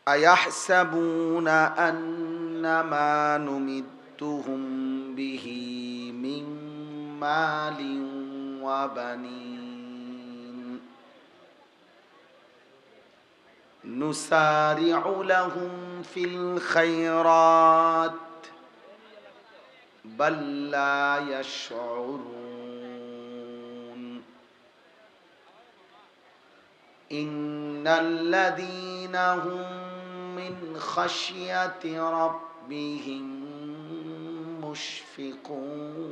أيحسبون أنما نمدهم به من مال وبنين نسارع لهم في الخيرات بل لا يشعرون إن الذين هم من خشية ربهم مشفقون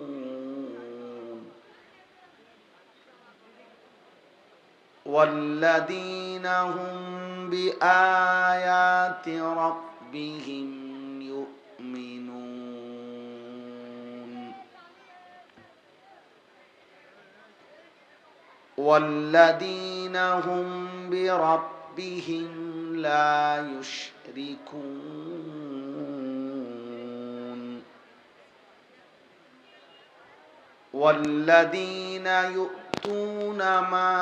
والذين هم بآيات ربهم يؤمنون والذين هم بربهم لا يشركون والذين يؤتون ما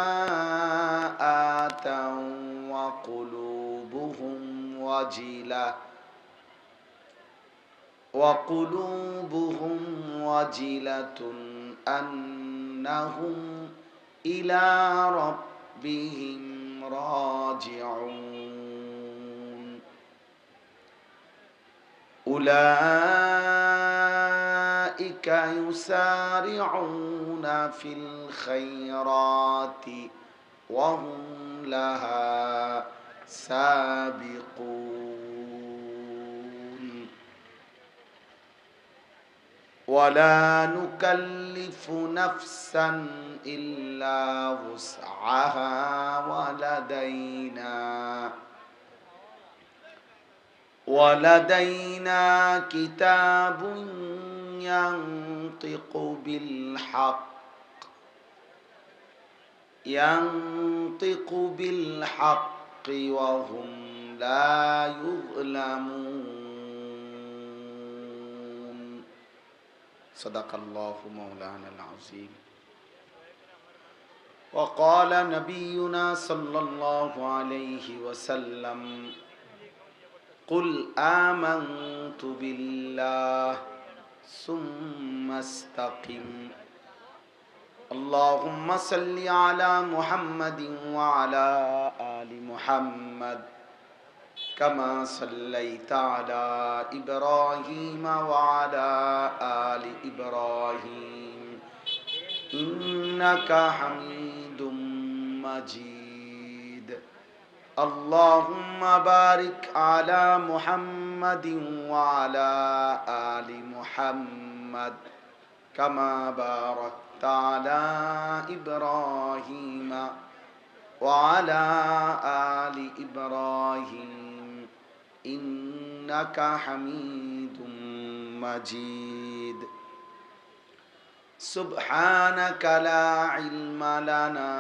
آتوا وقلوبهم وجلة أنهم إلى ربهم راجعون أولئك يسارعون في الخيرات وهم لها سابقون ولا نكلف نفسا إلا وسعها ولدينا كتاب ينطق بالحق وهم لا يظلمون صدق الله مولانا العظيم وقال نبينا صلى الله عليه وسلم قل آمنت بالله ثم استقم اللهم صل على محمد وعلى آل محمد كما صليت على إبراهيم وعلى آل إبراهيم إنك حميد مجيد اللهم بارك على محمد وعلى آل محمد كما باركت على إبراهيم وعلى آل إبراهيم إنك حميد مجيد سبحانك لا علم لنا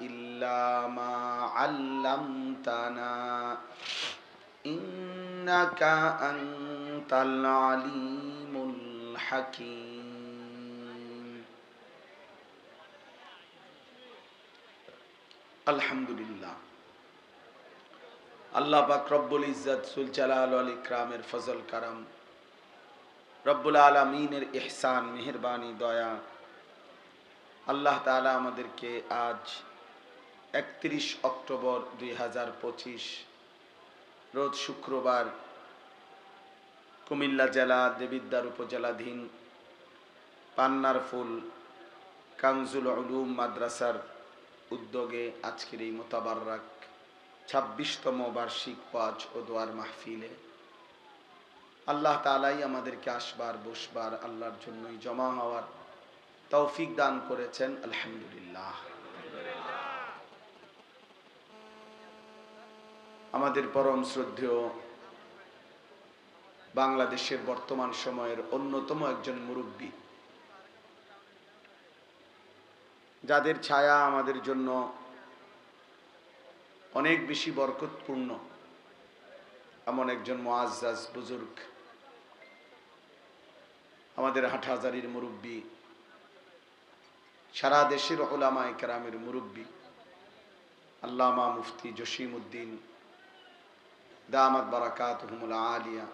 إلا ما علمتنا إنك أنت العليم الحكيم الحمد لله আল্লাহ পাক রব্বুল ইজ্জত সুল জালাল ওয়াল ইকরামের ফজল কারাম রব্বুল আলামিনের ইহসান মেহেরবানি দয়া আল্লাহ তাআলা আমাদেরকে আজ 31 অক্টোবর 2025 রোজ শুক্রবার কুমিল্লা জেলা দেবিদ্বার উপজেলাধীন পান্নার ফুল কানজুল উলুম মাদ্রাসার উদ্যোগে আজকের এই মোতাবাররাক 26তম বার্ষিক ওয়াজ ও দোয়ার মাহফিলে আল্লাহ তাআলাই আমাদেরকে আসবার বসবার আল্লাহর জন্যই জমা হওয়ার তৌফিক দান করেছেন আলহামদুলিল্লাহ। আমাদের পরম শ্রদ্ধেয় বাংলাদেশের বর্তমান সময়ের অন্যতম একজন মুরব্বী, যাদের ছায়া আমাদের জন্য অনেক বেশি বরকতপূর্ণ, এমন একজন মুআজ্জাজ বুজুর্গ, আমাদের হাটহাজারীর মুরব্বী, সারা দেশের উলামায়ে কেরামের মুরব্বী আল্লামা মুফতি জসিমউদ্দিন দামাত বারাকাতুহুমুল আলিয়া,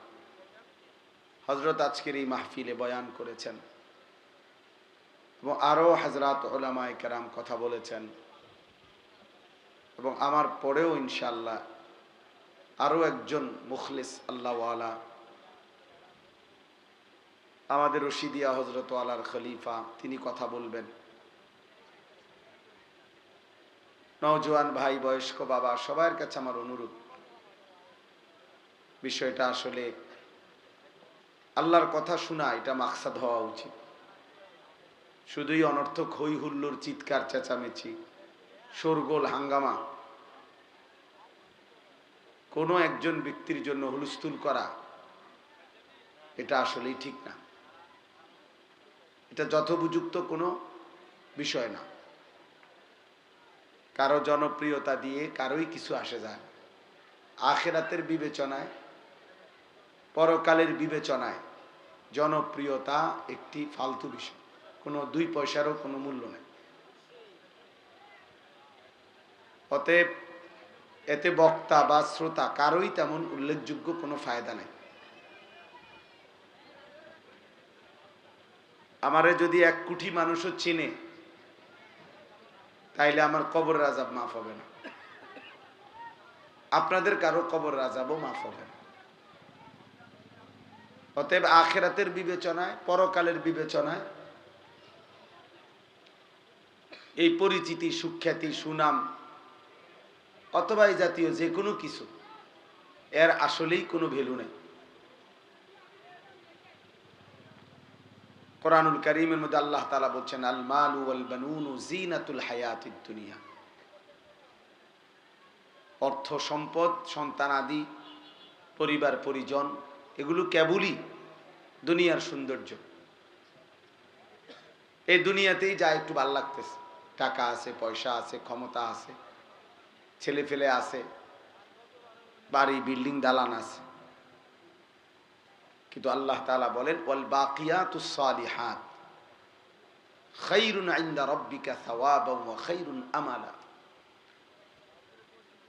হযরত আজকের এই মাহফিলে বয়ান করেছেন এবং আরো হযরত উলামায়ে কেরাম কথা বলেছেন এবং আমার পরেও ইনশাআল্লাহ আরো একজন মুখলিস আল্লাহওয়ালা আমাদের রশিদিয়া হযরত ওয়ালার খলিফা তিনি কথা বলবেন। নওজোয়ান ভাই, বয়স্ক বাবা, সবার কাছে আমার অনুরোধ, বিষয়টা আসলে আল্লাহর কথা শোনা এটা মাকসাদ হওয়া উচিত। শুধুই অনর্থক হই হুল্লোড়, চিৎকার চেঁচামেচি, শোরগোল, হাঙ্গামা, কোনো একজন ব্যক্তির জন্য হুলস্থুল করা, এটা আসলেই ঠিক না। এটা যথোপযুক্ত কোনো বিষয় না। কারো জনপ্রিয়তা দিয়ে কারোই কিছু আসে যায় না। আখিরাতের বিবেচনায়, পরকালের বিবেচনায় জনপ্রিয়তা একটি ফালতু বিষয়, কোনো 2 পয়সারও কোনো মূল্য নেই। অতএব এতে বক্তা বা শ্রোতা কারোই তেমন উল্লেখযোগ্য কোনো ফায়দা নেই। আমারে যদি 1 কোটি মানুষও চিনে, তাইলে আমার কবরের আযাব মাফ হবে না, আপনাদের কারো কবরের আযাবও মাফ হবে না। অতএব আখিরাতের বিবেচনায়, পরকালের বিবেচনায় এই পরিচিতি, সুখ্যাতি, সুনাম অথবা এই জাতীয় যে কোনো কিছু, এর আসলেই কোনো ভ্যালু নেই। কোরআনুল কারীমের মধ্যে আল্লাহ তাআলা বলছেন, আল মালু ওয়াল বানুনু জিনাতুল হায়াতিদ দুনিয়া। অর্থ সম্পদ, সন্তানাদি, পরিবার পরিজন, এগুলো কেবলই দুনিয়ার সৌন্দর্য। এই দুনিয়াতেই যা একটু ভালো লাগতেছে, টাকা আছে, পয়সা আছে, ক্ষমতা আছে, ছেলে ফেলে আছে, বাড়ি বিল্ডিং দালান আছে। কিন্তু আল্লাহ তাআলা বলেন, ওয়াল বাকিয়াতুস সালিহাত খায়রুন ইনদা রাব্বিকা সাওয়াবান ওয়া খায়রুন আমালা।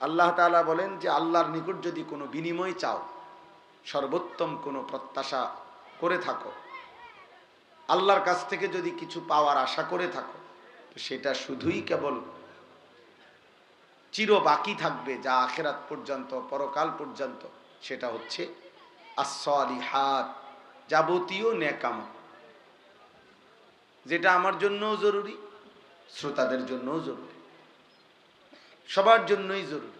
আল্লাহ তাআলা বলেন যে আল্লাহর নিকট যদি কোনো বিনিময় চাও, সর্বোত্তম কোনো প্রত্যাশা করে থাকো, আল্লাহর কাছ থেকে যদি কিছু পাওয়ার আশা করে থাকো, তো সেটা শুধুই কেবল চির বাকি থাকবে, যা আখিরাত পর্যন্ত, পরকাল পর্যন্ত, সেটা হচ্ছে as-salihat, যাবতীয় নেক আমল, যেটা আমার জন্যও জরুরি, শ্রোতাদের জন্যও জরুরি, সবার জন্যই জরুরি।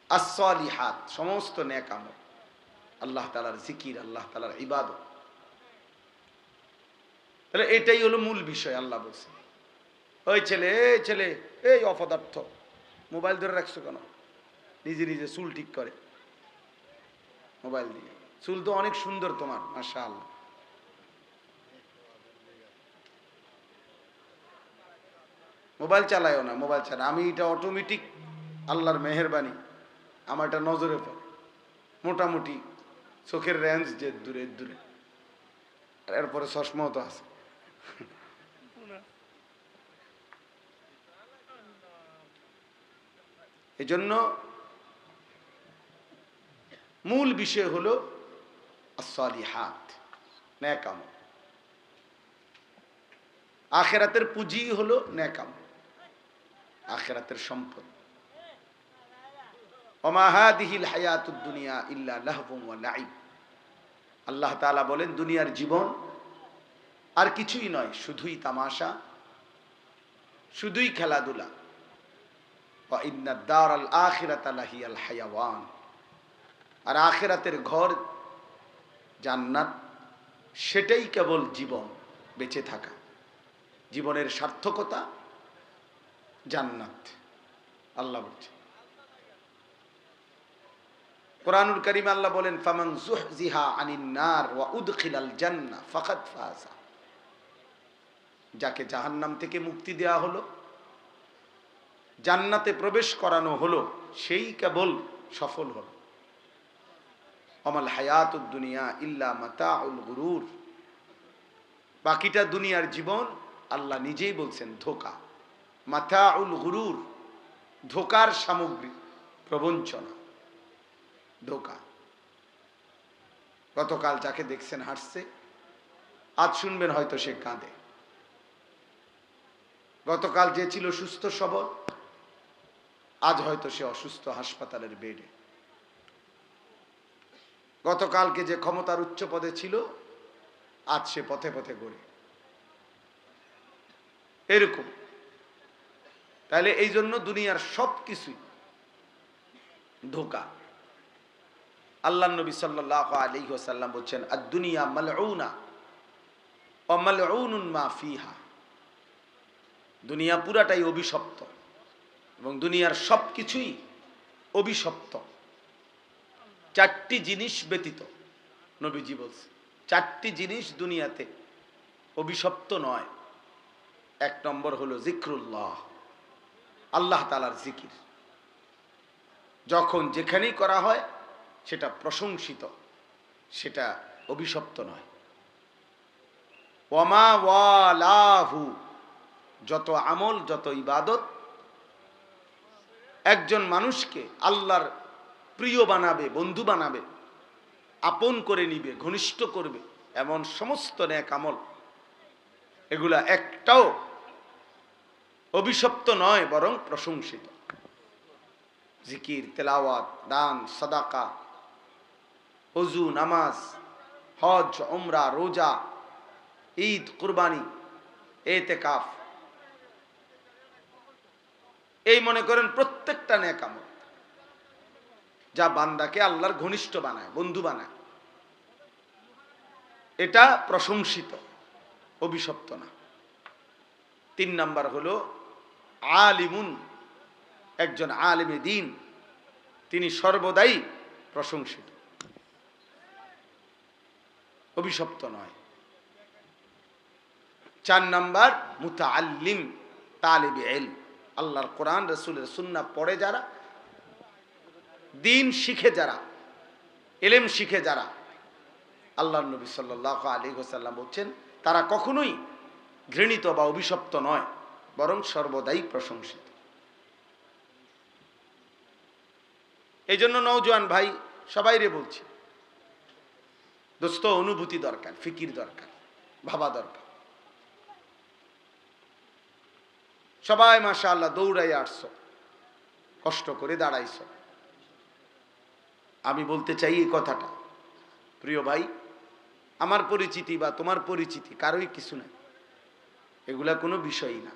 as-salihat সমস্ত নেক আমল, আল্লাহ তাআলার জিকির, আল্লাহ তাআলার ইবাদত। তাহলে এটাই হলো মূল বিষয়। আল্লাহ বলছে, ওই ছেলে, এই ছেলে, এই অপদার্থ, মোবাইল ধরে রাখছো কেন? নিজে নিজে চুল ঠিক করে মোবাইল দিয়ে। চুল তো অনেক সুন্দর তোমার, মাশাআল্লাহ। মোবাইল চালায়ও না, মোবাইল ছাড়া। আমি এটা অটোমেটিক, আল্লাহর মেহেরবানি, আমার এটা নজরে পড়ে। মোটামুটি চোখের রেঞ্জ যে দূরে দূরে, আর এরপরে চশমাও তো আছে। এই জন্য মূল বিষয় হলো as-salihat, নেক আমল। আখিরাতের পুঁজি হলো নেক আমল, আখিরাতের সম্পদ। ওমা হাদিহিল হায়াতুদ দুনিয়া ইল্লা লাহবুন ওয়া লাইব। আল্লাহ তাআলা বলেন, দুনিয়ার জীবন আর কিছুই নয়, শুধুই তামাশা, শুধুই খেলাধুলা। ওয়া ইন্নাদ দারাল আখিরাতা লাহিয়াল হায়াওয়ান। আর আখিরাতের ঘর জান্নাত, সেটাই কেবল জীবন, বেঁচে থাকা, জীবনের সার্থকতা জান্নাত। আল্লাহ বলছে কোরআনুল কারীমে, আল্লাহ বলেন, ফামান যুহজিহা আনিন নার ওয়া উদখিলাল জান্নাহ ফাকাদ ফাযা। যাকে জাহান্নাম থেকে মুক্তি দেয়া হলো, জান্নাতে প্রবেশ করানো হলো, সেই কেবল সফল হলো। আমাল হায়াতুদ দুনিয়া ইল্লা মাতাউল গুরুর। বাকিটা দুনিয়ার জীবন, আল্লাহ নিজেই বলছেন, ধোঁকা। মাতাউল গুরুর, ধোঁকার সামগ্রী। প্রবঞ্চনা, ধোঁকা। গতকাল যাকে দেখছেন হাসছে, আজ শুনবেন হয়তো সে কাঁদে। গতকাল যে ছিল সুস্থ সবল, আজ হয়তো সে অসুস্থ, হাসপাতালের বেডে। গতকালকে যে ক্ষমতার উচ্চ পদে ছিল, আজ সে পথে পথে ঘুরে। এরকম। তাহলে এই জন্য দুনিয়ার সব কিছুই ধোঁকা। আল্লাহ নবী সাল্লাল্লাহু আলাইহি ওয়াসাল্লাম বলছেন, আদ-দুনিয়া মালউনা ওয়া মালউনুন মা ফিহা। দুনিয়া পুরাটাই অভিশপ্ত এবং দুনিয়ার সব কিছুই অভিশপ্ত, চারটি জিনিস ব্যতীত। নবীজি বলছেন চারটি জিনিস দুনিয়াতে অভিশপ্ত নয়। এক নম্বর হলো জিক্রুল্লাহ, আল্লাহ তাআলার জিকির। যখন যেখানেই করা হয় সেটা প্রশংসিত, সেটা অভিশপ্ত নয়। ওয়ামা ওয়ালাহু, যত আমল, যত ইবাদত একজন মানুষকে আল্লাহর প্রিয় বানাবে, বন্ধু বানাবে, আপন করে নিবে, ঘনিষ্ঠ করবে, এমন সমস্ত নেক আমল, এগুলা একটাও অভিশপ্ত নয়, বরং প্রশংসিত। জিকির, তেলাওয়াত, দান, সাদাকা, ওযু, নামাজ, হজ, উমরা, রোজা, ঈদ, কুরবানি, এতেকাফ, এই মনে করেন প্রত্যেকটা নেক আমল যা বান্দাকে আল্লাহর ঘনিষ্ঠ বানায়, বন্ধু বানায়, এটা প্রশংসিত, অভিশপ্ত না। 3 নাম্বার হলো আলিমুন, একজন আলিমে দ্বীন, তিনি সর্বদাই প্রশংসিত, অভিশপ্ত নয়। 4 নাম্বার মুতাআল্লিম, তালিবে ইলম, আল্লাহর কোরআন রাসূলের সুন্নাহ পড়ে যারা, দ্বীন শিখে যারা, ইলম শিখে যারা, আল্লাহর নবী সাল্লাল্লাহু আলাইহি ওয়াসাল্লাম বলছেন তারা কখনোই ঘৃণিত বা অভিশপ্ত নয়, বরং সর্বদাই প্রশংসিত। এই জন্য নওজোয়ান ভাই সবাইরে বলছি, দোস্ত, অনুভূতি দরকার, ফিকির দরকার, ভাবা দরকার। সবাই মাশাআল্লাহ দৌড়াই আসছো, কষ্ট করে দাঁড়াইছো। আমি বলতে চাই এই কথাটা, প্রিয় ভাই, আমার পরিচিতি বা তোমার পরিচিতি কারোই কিছু নাই, এগুলা কোনো বিষয়ই না।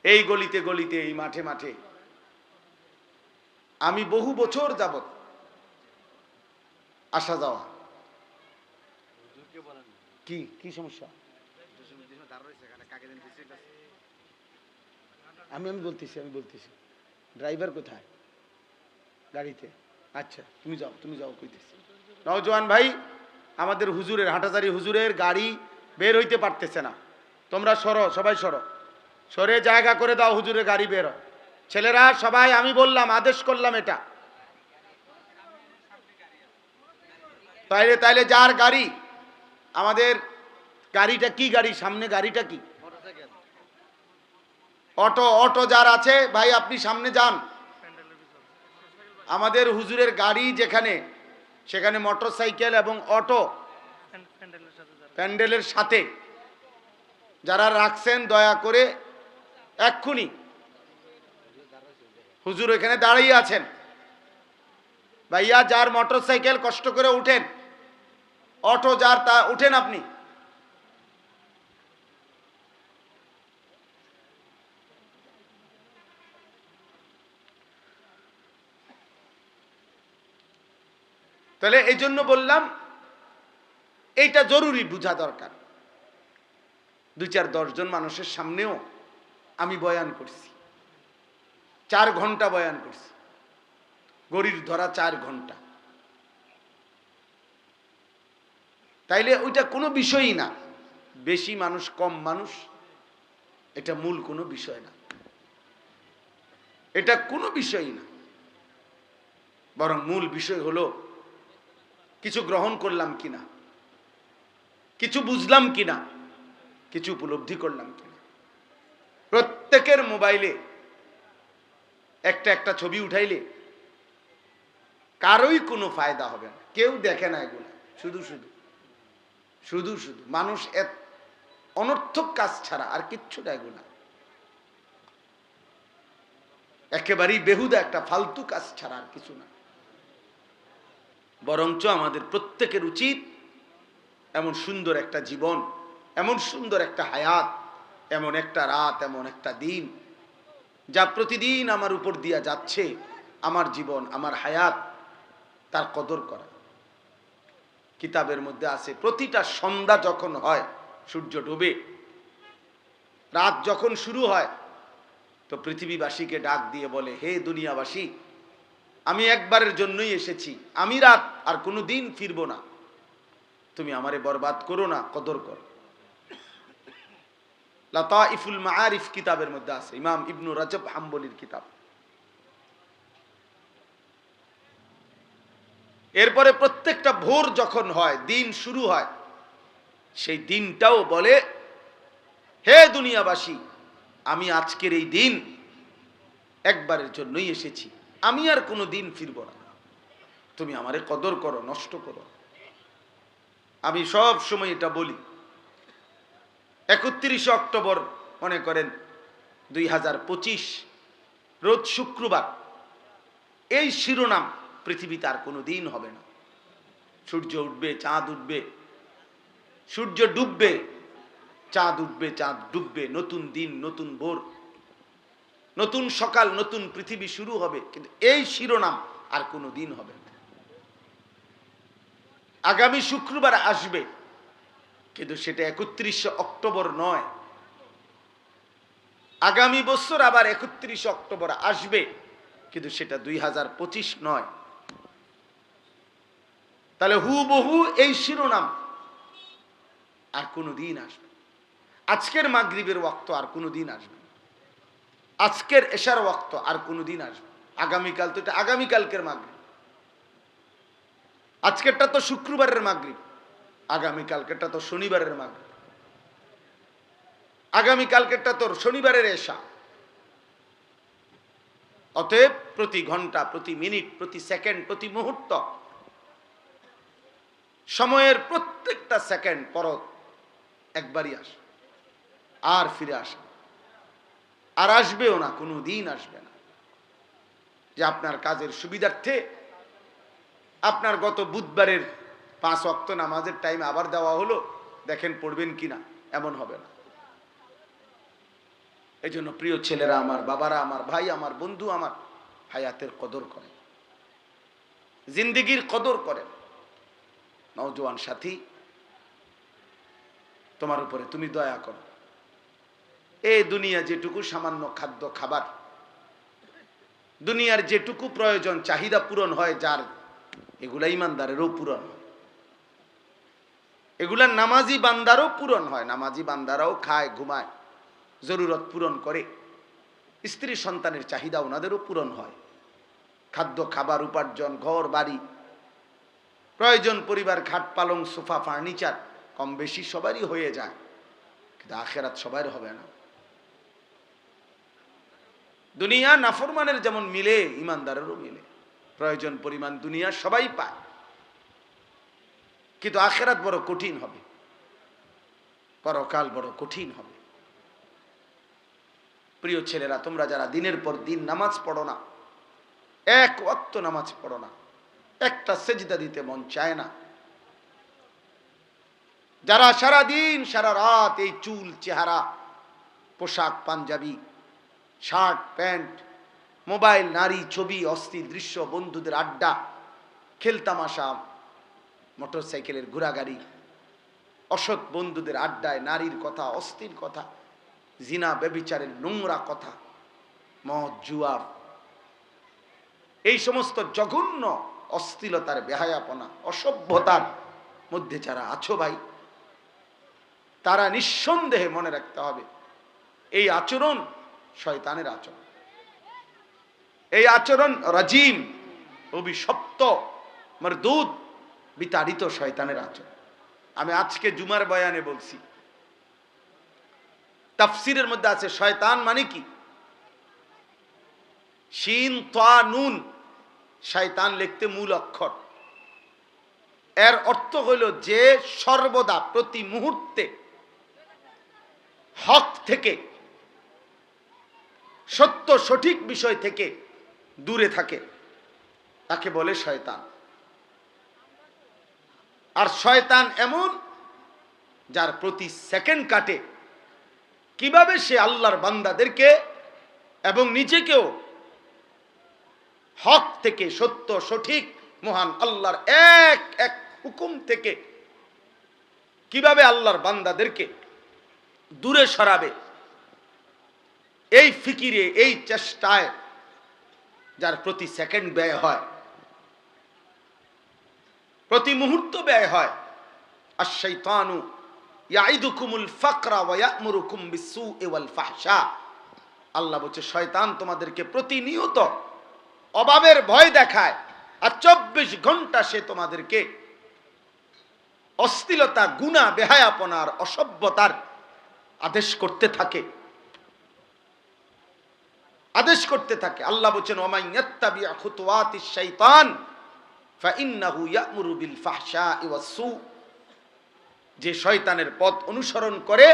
এই গলিতে গলিতে, এই মাঠে মাঠে আমি বহু বছর যাবত আসা যাওয়া। কি কি সমস্যা? আমি বলতেছি ড্রাইভার কোথায়? গাড়িতে। আচ্ছা, তুমি যাও কইতেছি। নওজোয়ান ভাই, আমাদের হুজুরের, হাটাজারি হুজুরের গাড়ি বের হইতে পারতেছে না। তোমরা সরো, সবাই সরে জায়গা করে দাও, হুজুরের গাড়ি বের হয়। ছেলেরা সবাই, আমি বললাম, আদেশ করলাম এটা। তাইলে যার গাড়ি, আমাদের গাড়িটা কি গাড়ি, সামনে গাড়িটা কি? অটো যার আছে ভাই, আপনি সামনে যান। আমাদের হুজুরের গাড়ি যেখানে, সেখানে মোটরসাইকেল এবং অটো প্যান্ডেলের সাথে যারা রাখছেন, দয়া করে এক্ষুনি, হুজুর এখানে দাঁড়িয়ে আছেন, ভাইয়া যার মোটরসাইকেল কষ্ট করে উঠেন, অটো যার তা উঠেন আপনি। তাহলে এই জন্য বললাম এইটা জরুরি বোঝা দরকার। 2-4-10 জন মানুষের সামনেও আমি বয়ান করছি, 4 ঘন্টা বয়ান করছি, গড়ির ধরা 4 ঘন্টা। তাইলে ওইটা কোনো বিষয়ই না, বেশি মানুষ কম মানুষ, এটা মূল কোনো বিষয় না, এটা কোনো বিষয়ই না। বরং মূল বিষয় হলো কিছু গ্রহণ করলাম কিনা, কিছু বুঝলাম কিনা, কিছু উপলব্ধি করলাম কিনা। প্রত্যেকের মোবাইলে একটা একটা ছবি উঠাইলে কারোই কোনো ফায়দা হবে না, কেউ দেখে না এগুলো, শুধু শুধু শুধু শুধু মানুষ অনর্থক কাজ ছাড়া আর কিচ্ছু না এগুলা, একেবারেই বেহুদা একটা ফালতু কাজ ছাড়া আর কিছু না। বরঞ্চ আমাদের প্রত্যেকের উচিত এমন সুন্দর একটা জীবন, এমন সুন্দর একটা হায়াত, এমন একটা রাত, এমন একটা দিন যা প্রতিদিন আমার উপর দিয়া যাচ্ছে, আমার জীবন, আমার হায়াত, তার কদর করা। কিতাবের মধ্যে আছে প্রতিটা সন্ধ্যা যখন হয়, সূর্য ডুবে, রাত যখন শুরু হয়, তো পৃথিবীবাসীকে ডাক দিয়ে বলে, হে দুনিয়াবাসী, আমি একবারের জন্যই এসেছি, আমি রাত আর কোনো দিন ফিরব না, তুমি আমারে বরবাদ করো না, কদর করো। লাতাইফুল মাআরিফ কিতাবের মধ্যে আছে, ইমাম ইবনু রাজব হাম্বলির কিতাব। এরপরে প্রত্যেকটা ভোর যখন হয়, দিন শুরু হয়, সেই দিনটাও বলে, হে দুনিয়াবাসী, আমি আজকের এই দিন একবারের জন্যই এসেছি, আমি আর কোনো দিন ফিরব না, তুমি আমারে কদর করো, নষ্ট করো। আমি সব সময় এটা বলি, 31 অক্টোবর মনে করেন 2025 রোজ শুক্রবার, এই শিরোনাম পৃথিবীতে আর কোনো দিন হবে না। সূর্য উঠবে, চাঁদ উঠবে, সূর্য ডুববে, চাঁদ উঠবে, চাঁদ ডুববে, নতুন দিন, নতুন ভোর, নতুন সকাল, নতুন পৃথিবী শুরু হবে, কিন্তু এই শিরোনাম আর কোনো দিন হবে না। আগামী শুক্রবার আসবে, কিন্তু সেটা 31 অক্টোবর নয়। আগামী বছর আবার 31 অক্টোবর আসবে, কিন্তু সেটা 2025 নয়। তাহলে হুবহু এই শিরোনাম আর কোনো দিন আসবে। আজকের মাগরিবের ওয়াক্ত আর কোনো দিন আসবে, আজকের এশার ওয়াক্ত আর কোনো দিন আসবে। আগামীকাল তো এটা আগামীকালকের মাগরিব, আজকেরটা তো শুক্রবারের মাগরিব, আগামীকালকেরটা তো শনিবারের মাগরিব, আগামীকালকেরটা তো শনিবারের এশা। অতএব প্রতি ঘন্টা, প্রতি মিনিট, প্রতি সেকেন্ড, প্রতি মুহূর্ত, সময়ের প্রত্যেকটা সেকেন্ড পরত একবারই আসে, আর ফিরে আসে, আর আসবেও না, কোনো দিন আসবে না। যে আপনার কাজের সুবিধার্থে আপনার গত বুধবারের 5 ওয়াক্ত নামাজের টাইম আবার দেওয়া হলো, দেখেন পড়বেন কিনা, এমন হবে না। এই জন্য প্রিয় ছেলেরা আমার, বাবারা আমার, ভাই আমার, বন্ধু আমার, হায়াতের কদর করেন, জিন্দেগির কদর করেন। নওজোয়ান সাথী, তোমার উপরে তুমি দয়া করো। এই দুনিয়া যেটুকু সামান্য খাদ্য খাবার, দুনিয়ার যেটুকু প্রয়োজন চাহিদা পূরণ হয় যার, এগুলা ইমানদারেরও পূরণ হয়, এগুলা নামাজি বান্দারও পূরণ হয়। নামাজি বান্দারাও খায়, ঘুমায়, জরুরত পূরণ করে, স্ত্রী সন্তানের চাহিদা ওনাদেরও পূরণ হয়। খাদ্য খাবার, উপার্জন, ঘর বাড়ি, প্রয়োজন, পরিবার, খাট পালং, সোফা, ফার্নিচার কম বেশি সবারই হয়ে যায়, কিন্তু আখেরাত সবার হবে না। দুনিয়া নাফরমানের যেমন মিলে, ইমানদারেরও মিলে, প্রয়োজন পরিমাণ দুনিয়া সবাই পায়, কিন্তু আখেরাত বড় কঠিন হবে, পরকাল বড় কঠিন হবে। প্রিয় ছেলেরা, তোমরা যারা দিনের পর দিন নামাজ পড়ো না, এক ওয়াক্ত নামাজ পড়ো না, একটা সেজদা দিতে মন চায় না, যারা সারা দিন সারা রাত এই চুল, চেহারা, পোশাক, পাঞ্জাবি, শার্ট, প্যান্ট, মোবাইল, নারী, ছবি, অস্থির দৃশ্য, বন্ধুদের আড্ডা, খেলতামাশা, মোটরসাইকেলের ঘোরাগাড়ি, অসৎ বন্ধুদের আড্ডায় নারীর কথা, অস্থির কথা, জিনা ব্যভিচারের নোংরা কথা, মদ, জুয়া, এই সমস্ত জঘন্য অশ্লীলতার, বেহায়াপনা, অসভ্যতার মধ্যে যারা আছো ভাই, তারা নিঃসন্দেহে মনে রাখতে হবে, এই আচরণ শয়তানের আচরণ, এই আচরণ রাজিম, অভিশপ্ত, মরদুদ, বিতাড়িত শয়তানের আচরণ। আমি আজকে জুমার বয়ানে বলছি, তাফসিরের মধ্যে আছে শয়তান মানে কি? শিন তা নুন, শয়তান লিখতে মূল অক্ষর। এর অর্থ হইল যে সর্বদা প্রতি মুহূর্তে হক থেকে, সত্য সঠিক বিষয় থেকে দূরে থাকে, তাকে বলে শয়তান। আর শয়তান এমন যার প্রতি সেকেন্ড কাটে কিভাবে সে আল্লাহর বান্দাদেরকে এবং নিজেকেও হক থেকে, সত্য সঠিক মহান আল্লাহর এক এক হুকুম থেকে কিভাবে আল্লাহর বান্দাদেরকে দূরে সরাবে, এই ফিকিরে, এই চেষ্টায় যার প্রতি সেকেন্ড ব্যয় হয়, প্রতি মুহূর্ত ব্যয় হয়। আশ-শাইতানু ইয়াইদুকুমুল ফাকরা ওয়া ইয়া'মুরুকুম বিস-সু'i ওয়াল ফাহশা। আল্লাহ বলছে শয়তান তোমাদেরকে প্রতিনিয়ত অভাবের ভয় দেখায়, আর 24 ঘন্টা সে তোমাদেরকে অশ্লীলতা, গুনাহ, বেহায়াপনার, অসভ্যতার আদেশ করতে থাকে, আদেশ করতে থাকে। আল্লাহ বলেন ওয়া মান ইয়াত্তাবি' খুতুওয়াতিশ শাইতান ফাইন্নাহু ইয়া'মুরু বিল ফাহশা'i ওয়াস-সু। যে শয়তানের পথ অনুসরণ করে,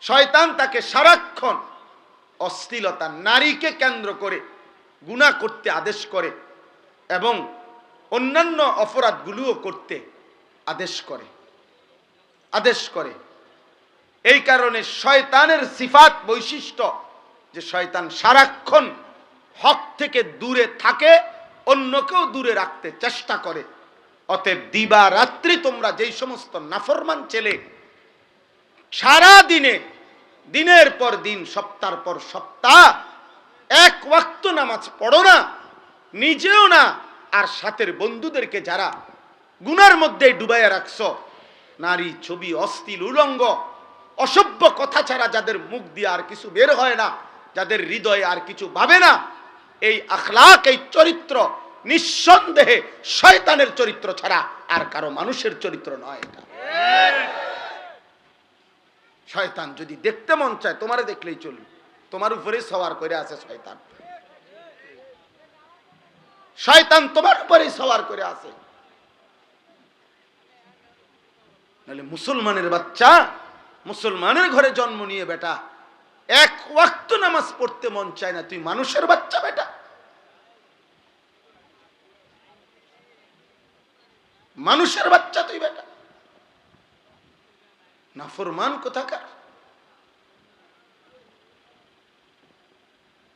শয়তান তাকে সারাক্ষণ অশ্লীলতা, নারীকে কেন্দ্র করে গুনাহ করতে আদেশ করে এবং অন্যান্য অপরাধগুলোও করতে আদেশ করে। এই কারণে শয়তানের সিফাত, বৈশিষ্ট্য যে শয়তান সারাক্ষণ হক থেকে দূরে থাকে, অন্যকেও দূরে রাখতে চেষ্টা করে। অতএব দিবা রাত্রি তোমরা যেই সমস্ত নাফরমান ছেলে সারা দিনে, দিনের পর দিন, সপ্তাহের পর সপ্তাহ এক ওয়াক্ত নামাজ পড়ো না, নিজেও না, আর সাথের বন্ধুদেরকে যারা গুনার মধ্যে ডুবাইয়া রাখছো, নারী, ছবি, অশ্লীল, উলঙ্গ, অসভ্য কথা ছাড়া যাদের মুখ দিয়ে আর কিছু বের হয় না, যাদের হৃদয়ে আর কিছু ভাবে না, এই আখলাক, এই চরিত্র নিঃসন্দেহে শয়তানের চরিত্র ছাড়া আর কারো মানুষের চরিত্র নয়। এটা শয়তান যদি দেখতে মন চায়, তোমারে দেখলেই চলবে, তোমার উপরে সওয়ার করে আছে শয়তান। শয়তান তোমার উপরেই সওয়ার করে আছে। নাহলে মুসলমানের বাচ্চা, মুসলমানের ঘরে জন্ম নিয়ে বেটা, এক ওয়াক্ত নামাজ পড়তে মন চায় না, তুই মানুষের বাচ্চা বেটা। মানুষের বাচ্চা তুই বেটা, নাফরমান কোথাকার।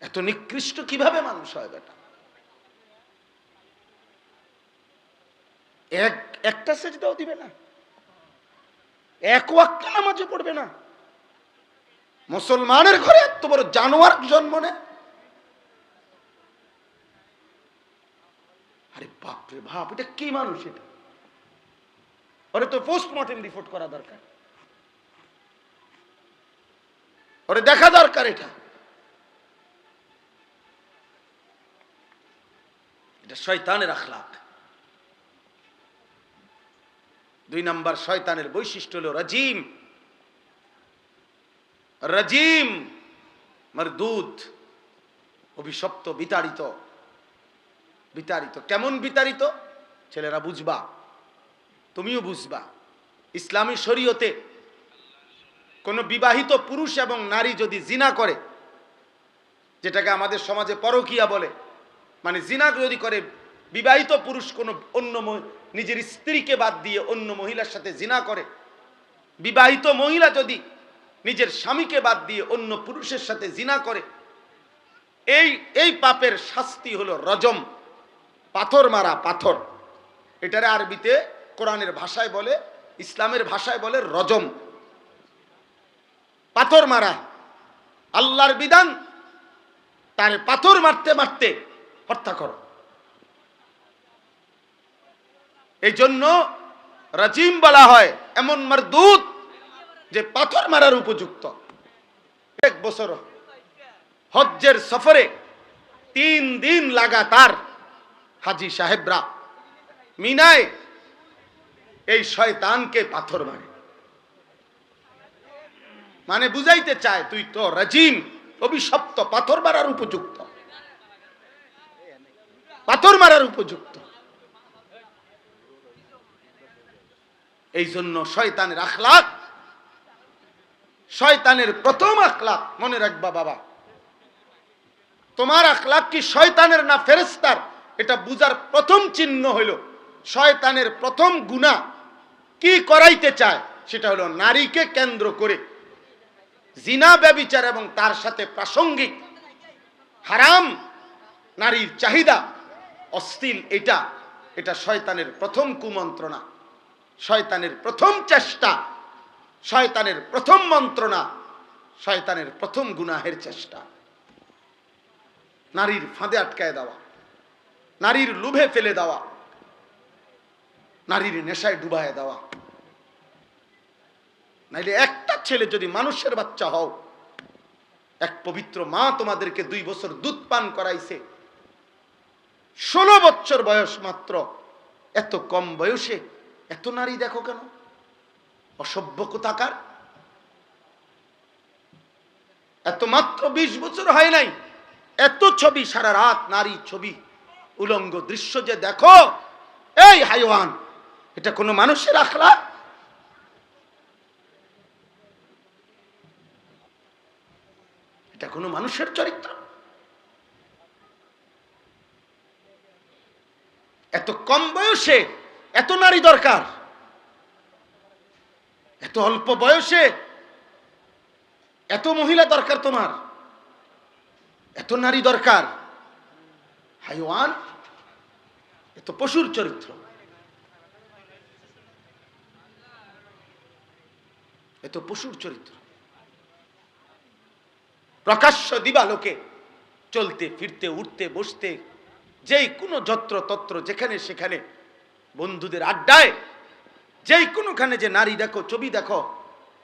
এত নিকৃষ্ট কিভাবে মানুষ হয় বেটা? একটা সেজদাও দিবে না, এক ওয়াক্ত নামাজও পড়বে না। মুসলমানের ঘরে এত বড় জানোয়ার জন্ম নেয়। আরে বাপরে বাপ, এটা কি মানুষ? এটা ওরে তো পোস্টমর্টেম রিপোর্ট করা দরকার, ওরে দেখা দরকার। এটা শয়তানের আখলাক। 2 নাম্বার শয়তানের বৈশিষ্ট্য হলো রাজিম। রাজিম মারদুদ, অভিশপ্ত, বিতাড়িত। বিতাড়িত কেমন বিতাড়িত? ছেলেরা বুঝবা, তুমিও বুঝবা। ইসলামী শরীয়তে কোন বিবাহিত পুরুষ এবং নারী যদি জিনা করে, যেটাকে আমাদের সমাজে পরকীয়া বলে, মানে জিনা যদি করে, বিবাহিত পুরুষ কোনো অন্য নিজের স্ত্রীকে বাদ দিয়ে অন্য মহিলার সাথে জিনা করে, বিবাহিত মহিলা যদি নিজের স্বামীকে বাদ দিয়ে অন্য পুরুষের সাথে জিনা করে, এই পাপের শাস্তি হলো রজম, পাথর মারা। পাথর, এটারে আরবিতে কোরআনের ভাষায় বলে, ইসলামের ভাষায় বলে রজম, পাথর মারা। আল্লাহর বিধান, তার পাথর মারতে মারতে হত্যা করো। এই জন্য রাজিম বলা হয় এমন মারদুদ যে পাথর মারার উপযুক্ত। 1 বছর হজ্জের সফরে 3 দিন লাগাতার হাজি সাহেবরা মিনায় এই শয়তানকে পাথর মারে। মানে বুঝাইতে চায় তুই তো রাজিম, অভিশপ্ত, পাথর মারার উপযুক্ত। পাথর মারার উপযুক্ত। এই জন্য শয়তানের আখলাক, শয়তানের প্রথম আখলাক মনে রাখবা বাবা, তোমার আখলাক কি শয়তানের না ফেরেশতার, এটা বুঝার প্রথম চিহ্ন হইল শয়তানের প্রথম গুনাহ কি করাইতে চায়, সেটা হলো নারীকে কেন্দ্র করে জিনা, ব্যভিচার এবং তার সাথে প্রাসঙ্গিক হারাম নারীর চাহিদা, অশ্লীল, এটা শয়তানের প্রথম কুমন্ত্রণা, শয়তানের প্রথম চেষ্টা, শয়তানের প্রথম মন্ত্রণা, শয়তানের প্রথম গুনাহের চেষ্টা। নারীর ফাঁদে আটকায় দেওয়া, নারীর লোভে ফেলে দেওয়া, নারীর নেশায় ডুবায় দেওয়া। নাইলে একটা ছেলে যদি মানুষের বাচ্চা হও, এক পবিত্র মা তোমাদেরকে 2 বছর দুধ পান করাইছে, 16 বছর বয়স মাত্র, এত কম বয়সে এত নারী দেখো কেন? অসভ্য কোথাকার। এত মাত্র 20 বছর হয় নাই, এত ছবি, সারা রাত নারী ছবি, উলঙ্গ দৃশ্য যে দেখো, এই হাইওয়ান, এটা কোনো মানুষের আখলাক? এটা কোনো মানুষের চরিত্র? এত কম বয়সে এত নারী দরকার, এত অল্প বয়সে এত মহিলা দরকার, তোমার এত নারী দরকার? হাইওয়ান, এত পশুর চরিত্র, এত পশুর চরিত্র। প্রকাশ্য দিবালোকে চলতে ফিরতে, উঠতে বসতে, যেই কোনো যত্র তত্র, যেখানে সেখানে বন্ধুদের আড্ডায়, যেই কোনোখানে যে নারী দেখো, ছবি দেখো,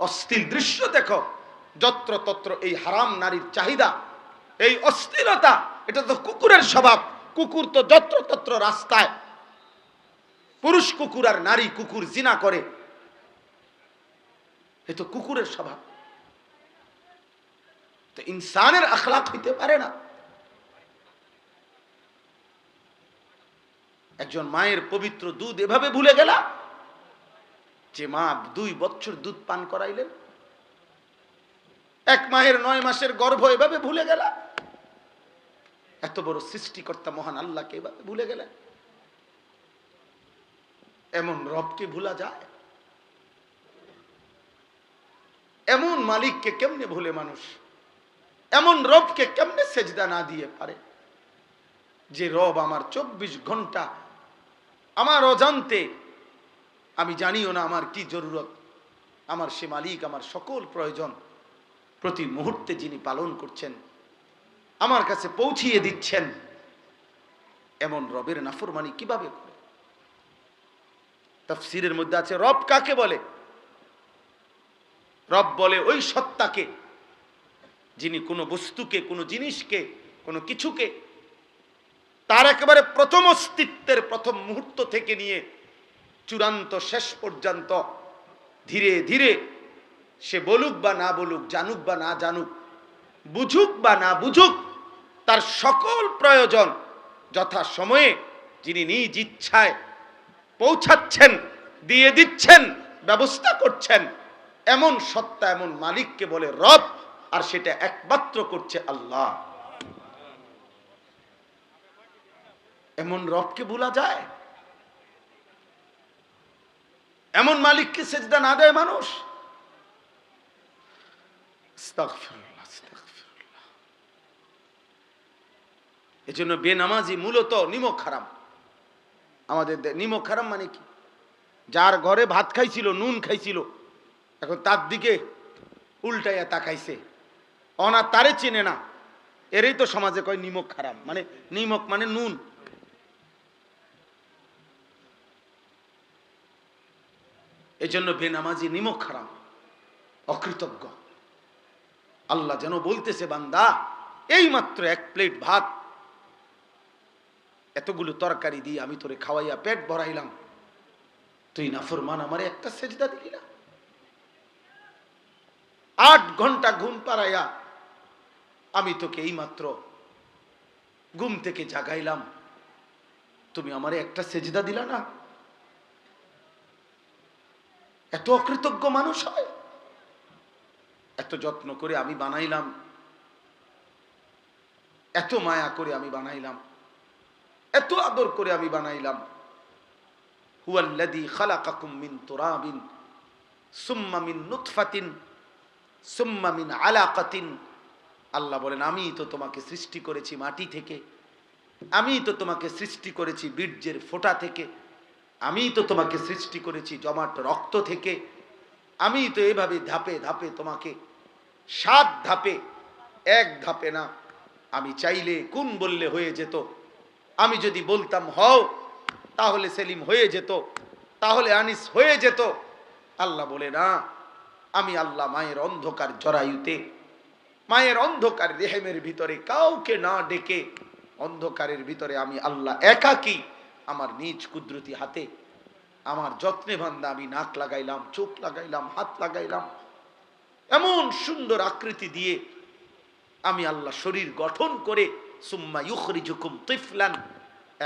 অশ্লীল দৃশ্য দেখো, যত্র তত্র এই হারাম নারীর চাহিদা, এই অশ্লীলতা, এটা তো কুকুরের স্বভাব। কুকুর তো যত্র তত্র রাস্তায়, পুরুষ কুকুর আর নারী কুকুর জিনা করে, এ তো কুকুরের স্বভাব। তো ইনসানের আখলাক হইতে পারে না। একজন মায়ের পবিত্র দুধ এভাবে ভুলে গেলা, যে মা 2 বছর দুধ পান করাইলেন, এক মায়ের 9 মাসের গর্ভ এভাবে ভুলে গেলা, এত বড় সৃষ্টিকর্তা মহান আল্লাহকে এভাবে ভুলে গেলেন। এমন রবকে ভুলা যায়? এমন মালিককে কেমনে ভুলে মানুষ? এমন রবকে কেমনে সেজদা না দিয়ে পারে? যে রব আমার 24 ঘন্টা আমার অজান্তে, আমি জানিও না আমার কি জরুরত, আমার সে মালিক আমার সকল প্রয়োজন প্রতি মুহূর্তে যিনি পালন করছেন, আমার কাছে পৌঁছিয়ে দিচ্ছেন, এমন রবের নাফরমানি কিভাবে করে? তাফসীরের মধ্যে আছে রব কাকে বলে? রব বলে ওই সত্তাকে যিনি কোনো বস্তুকে, কোনো জিনিসকে, কোনো কিছুকে তার একেবারে প্রথম অস্তিত্বের প্রথম মুহূর্ত থেকে নিয়ে চূড়ান্ত শেষ পর্যন্ত ধীরে ধীরে সে বলুক বা না বলুক, জানুক বা না জানুক, বুঝুক বা না বুঝুক, তার সকল প্রয়োজন যথা সময়ে যিনি নিজ ইচ্ছায় পৌঁছাচ্ছেন, দিয়ে দিচ্ছেন, ব্যবস্থা করছেন, এমন সত্তা, এমন মালিককে বলে রব। আর সেটা একমাত্র করছে আল্লাহ। এমন রবকে ভুলা যায়? এমন মালিককে সেজদা না দেয় মানুষ? আস্তাগফিরুল্লাহ, আস্তাগফিরুল্লাহ। এজন্য বেনামাজি মূলত নিমক হারাম। আমাদের নিমক হারাম মানে কি? যার ঘরে ভাত খাইছিল, নুন খাইছিল, এখন তার দিকে উল্টাইয়া তাকাইছে, অনা তারে চিনে না, এরই তো সমাজে কয় নিমক হারাম। মানে নিমক মানে নুন। এজন্য বেনামাজি নিমক হারাম, অকৃতজ্ঞ। আল্লাহ যেন বলতেছে, বান্দা এই মাত্র 1 প্লেট ভাত, এতগুলো তরকারি দিয়ে আমি তোরে খাওয়াইয়া পেট ভরাইলাম, তুই নাফরমান আমারে একটা সেজদা দিলি না। 8 ঘন্টা ঘুম পাড়াইয়া আমি তোকে এই মাত্র ঘুম থেকে জাগাইলাম, তুমি আমারে একটা সেজদা দিলা না। এত অকৃতজ্ঞ মানুষ হয়? এত যত্ন করে আমি বানাইলাম, এত মায়া করে আমি বানাইলাম, এত আদর করে আমি বানাইলাম। হুয়াল্লাযী খালাকাকুম মিন তুরাবিন সুম্মা মিন নুতফাতিন সুম্মা মিন আলাকাতিন। আল্লাহ বলেন, আমি তো তোমাকে সৃষ্টি করেছি মাটি থেকে, আমি তো তোমাকে সৃষ্টি করেছি বীর্যের ফোঁটা থেকে, আমি তো তোমাকে সৃষ্টি করেছি জমাট রক্ত থেকে, আমি তো এভাবে ধাপে ধাপে তোমাকে 7 ধাপে, 1 ধাপে না। আমি চাইলে কোন বললে হয়ে যেত, আমি যদি বলতাম হও তাহলে সেলিম হয়ে যেত, তাহলে আনিস হয়ে যেত। আল্লাহ বলে না, আমি আল্লাহ মায়ের অন্ধকার জরায়ুতে, মায়ের অন্ধকার রেহেমের ভিতরে কাউকে না ডেকে, অন্ধকারের ভিতরে আমি আল্লাহ একাকী আমার নিজ কুদরতি হাতে আমার যত্নে বান্দা আমি নাক লাগাইলাম, চোখ লাগাইলাম, হাত লাগাইলাম। এমন সুন্দর আকৃতি দিয়ে আমি আল্লাহ শরীর গঠন করে সুম্মা ইউখরিজুকুম তিফলান,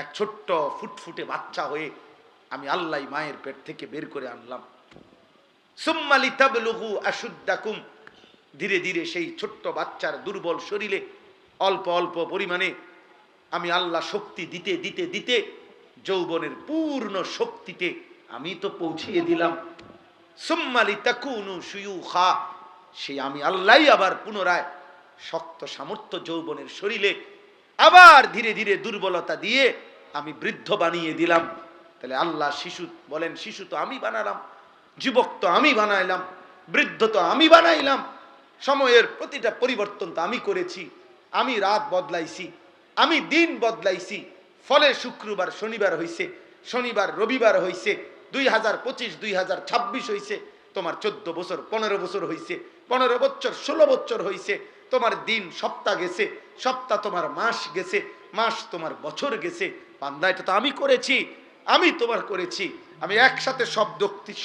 এক ছোট্ট ফুটফুটে বাচ্চা হয়ে আমি আল্লাহ মায়ের পেট থেকে বের করে আনলাম। সুম্মা লিতাবলুগু আশুদ্দাকুম, ধীরে ধীরে সেই ছোট্ট বাচ্চার দুর্বল শরীরে অল্প অল্প পরিমাণে আমি আল্লাহ শক্তি দিতে দিতে দিতে যৌবনের পূর্ণ শক্তিতে আমি তো পৌঁছিয়ে দিলাম। সুম্মা লিতাকুনু শুয়ুখা, সেই আমি আল্লাহই আবার পুনরায় শক্ত সামর্থ্য যৌবনের শরীরে আবার ধীরে ধীরে দুর্বলতা দিয়ে আমি বৃদ্ধ বানিয়ে দিলাম। তাহলে আল্লাহ শিশু বলেন, শিশু তো আমি বানালাম, যুবক তো আমি বানাইলাম, বৃদ্ধ তো আমি বানাইলাম, সময়ের প্রতিটা পরিবর্তন তো আমি করেছি, আমি রাত বদলাইছি, আমি দিন বদলাইছি। ফলে শুক্রবার শনিবার হইছে, শনিবার রবিবার হইছে, 2025 2026 হইছে, তোমার 14 বছর 15 বছর হইছে, 15 বছর 16 বছর হইছে, তোমার দিন সপ্তাহ গেছে, সপ্তাহ তোমার মাস গেছে, মাস তোমার বছর গেছে। বান্দা, এটা তো আমি করেছি, আমি তোমার করেছি। আমি একসাথে সব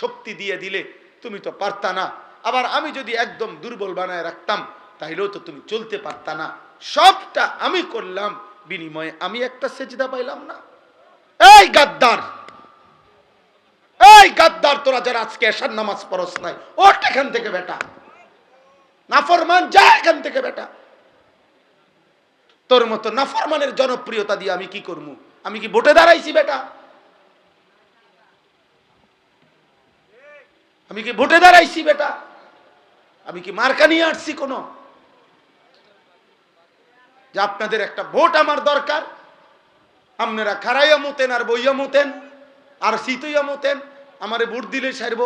শক্তি দিয়ে দিলে তুমি তো পারতা না, আবার আমি যদি একদম দুর্বল বানায় রাখতাম তাইলেও তো তুমি চলতে পারতা না। সবটা আমি করলাম, বিনিময়ে আমি একটা সেজদা পাইলাম না। এই গাদ্দার, এই গাদ্দার, তোরা যারা আজকে এশার নামাজ পড়স নাই, ওঠ এখান থেকে বেটা, নাফরমান, যা এখান থেকে বেটা। তোর মতো নাফরমানের জনপ্রিয়তা দিয়ে আমি কি করবো? আমি কি ভোটে দাঁড়াইছি বেটা? আমি কি ভোটে দাঁড়াইছি বেটা? আমি কি মার্কা নিয়ে আসছি কোন? যে আপনাদের একটা ভোট আমার দরকার, আপনারা খারাইয়া মতেন আর বইয়া মতেন আর শীতইয়া মতেন, আমারে ভোট দিলে সারব?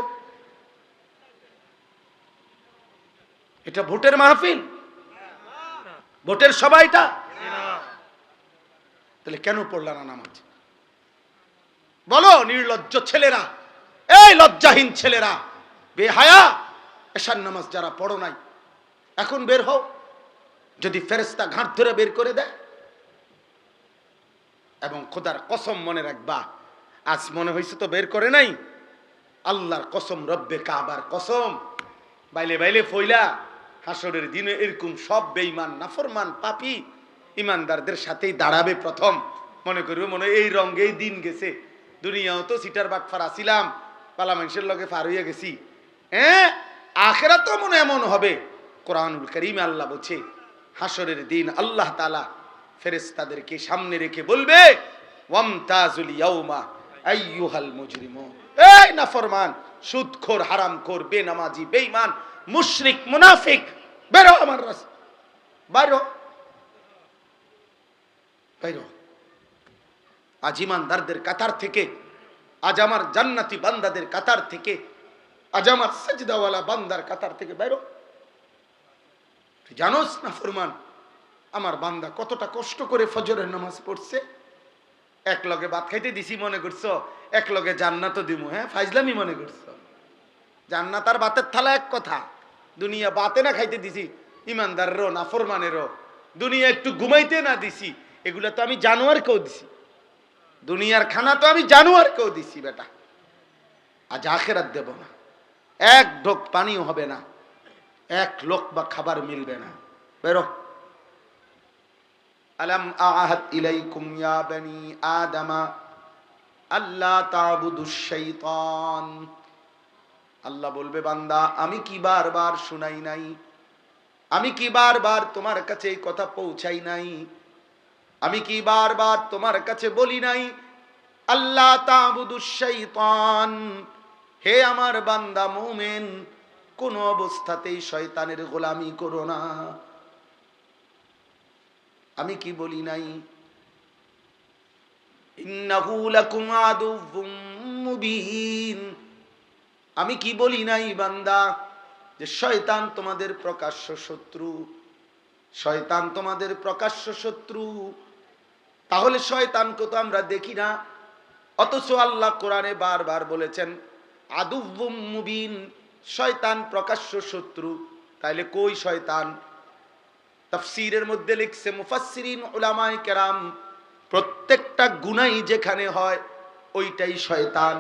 এটা ভোটের মাহফিল? ভোটের সবাইটা? তাহলে কেন পড়লা না নামাজ? বলো নির্লজ্জ ছেলেরা, এই লজ্জাহীন ছেলেরা, বেহায়া, এশার নামাজ যারা পড়ো নাই, এখন বের হও। যদি ফেরেশতা ঘাট ধরে বের করে দেয়, এবং খোদার কসম মনে রাখবা, আজ মনে হয়েছে তো বের করে নাই, আল্লাহর কসম, রব্বে কাবার কসম, বাইলে বাইলে ফইলা হাসরের দিনে এরকম সব বেঈমান নাফরমান পাপী ইমানদারদের সাথেই দাঁড়াবে প্রথম। মনে করবে মনে এই রঙেই দিন গেছে, দুনিয়াও তো সিটার বাটফার আসিলাম, পালা মানুষের লগে পার হইয়া গেছি। হ্যাঁ, আখেরাত তো মনে এমন হবে। কোরআনুল কারীমে আল্লাহ বলছে, হাসরের দিন আল্লাহ তাআলা ফেরেশতাদেরকে সামনে রেখে বলবে, ওয়ামতাজুল ইয়াউমা আইয়ুহাল মুজরিমুন, এই নাফরমান, সুদখোর, হারামখোর, বেনামাজি, বেঈমান, মুশরিক, মুনাফিক, বেরো আমার রাস্তা, বাইরো বাইরো। আজ ইমানদারদের কাতার থেকে, আজ আমার জান্নাতি বান্দাদের কাতার থেকে, আজ আমার সেজদাওয়ালা বান্দার কাতার থেকে বাইরো। তুই জানোস না ফরমান, আমার বান্দা কতটা কষ্ট করে ফজরের নামাজ পড়ছে? এক লগে ভাত খাইতে দিছি মনে করছো এক লগে জান্নাতও দিমু? হ্যাঁ, ফাইজলামি মনে করছো? জান্নাত আর ভাতের থালা এক কথা। দুনিয়া বাতে না খাইতে দিছি ইমানদারেরও নাফরমানেরও, দুনিয়া একটু ঘুমাইতে না দিছি, এগুলা তো আমি জানোয়ারকেও দিছি। দুনিয়ার খানা তো আমি জানোয়ারকেও দিছি বেটা। আজ আখেরাত দেব না, এক ঢোক পানিও হবে না, এক লোকমা খাবার মিলবে না। বেরো। আলাম আহাদ ইলাইকুম ইয়া বানি আদমা আল্লাহ তা'বুদুশ শাইতান। আল্লাহ বলবে বান্দা আমি কি বারবার শুনাই নাই, আমি কি বারবার তোমার কাছে এই কথা পৌঁছাই নাই, আমি কি বারবার তোমার কাছে বলি নাই আল্লাহ তা'বুদুশ শাইতান, হে আমার বান্দা মুমিন কোন অবস্থাতেই শয়তানের গোলামি করো না। আমি কি বলি নাই? ইন্নাহু লাকুম আদুউম মুবিন, আমি কি বলি নাই বান্দা যে শয়তান তোমাদের প্রকাশ্য শত্রু, শয়তান তোমাদের প্রকাশ্য শত্রু। তাহলে শয়তানকে তো আমরা দেখি না, অথচ আল্লাহ কোরআনে বারবার বলেছেন আদুউম মুবিন, শয়তান প্রকাশ্য শত্রু। তাইলে কই শয়তান? তাফসীরের মধ্যে লিখছে মুফাসসিরিন উলামায়ে কেরাম, প্রত্যেকটা গুনাহ যেখানে হয় ওইটাই শয়তান।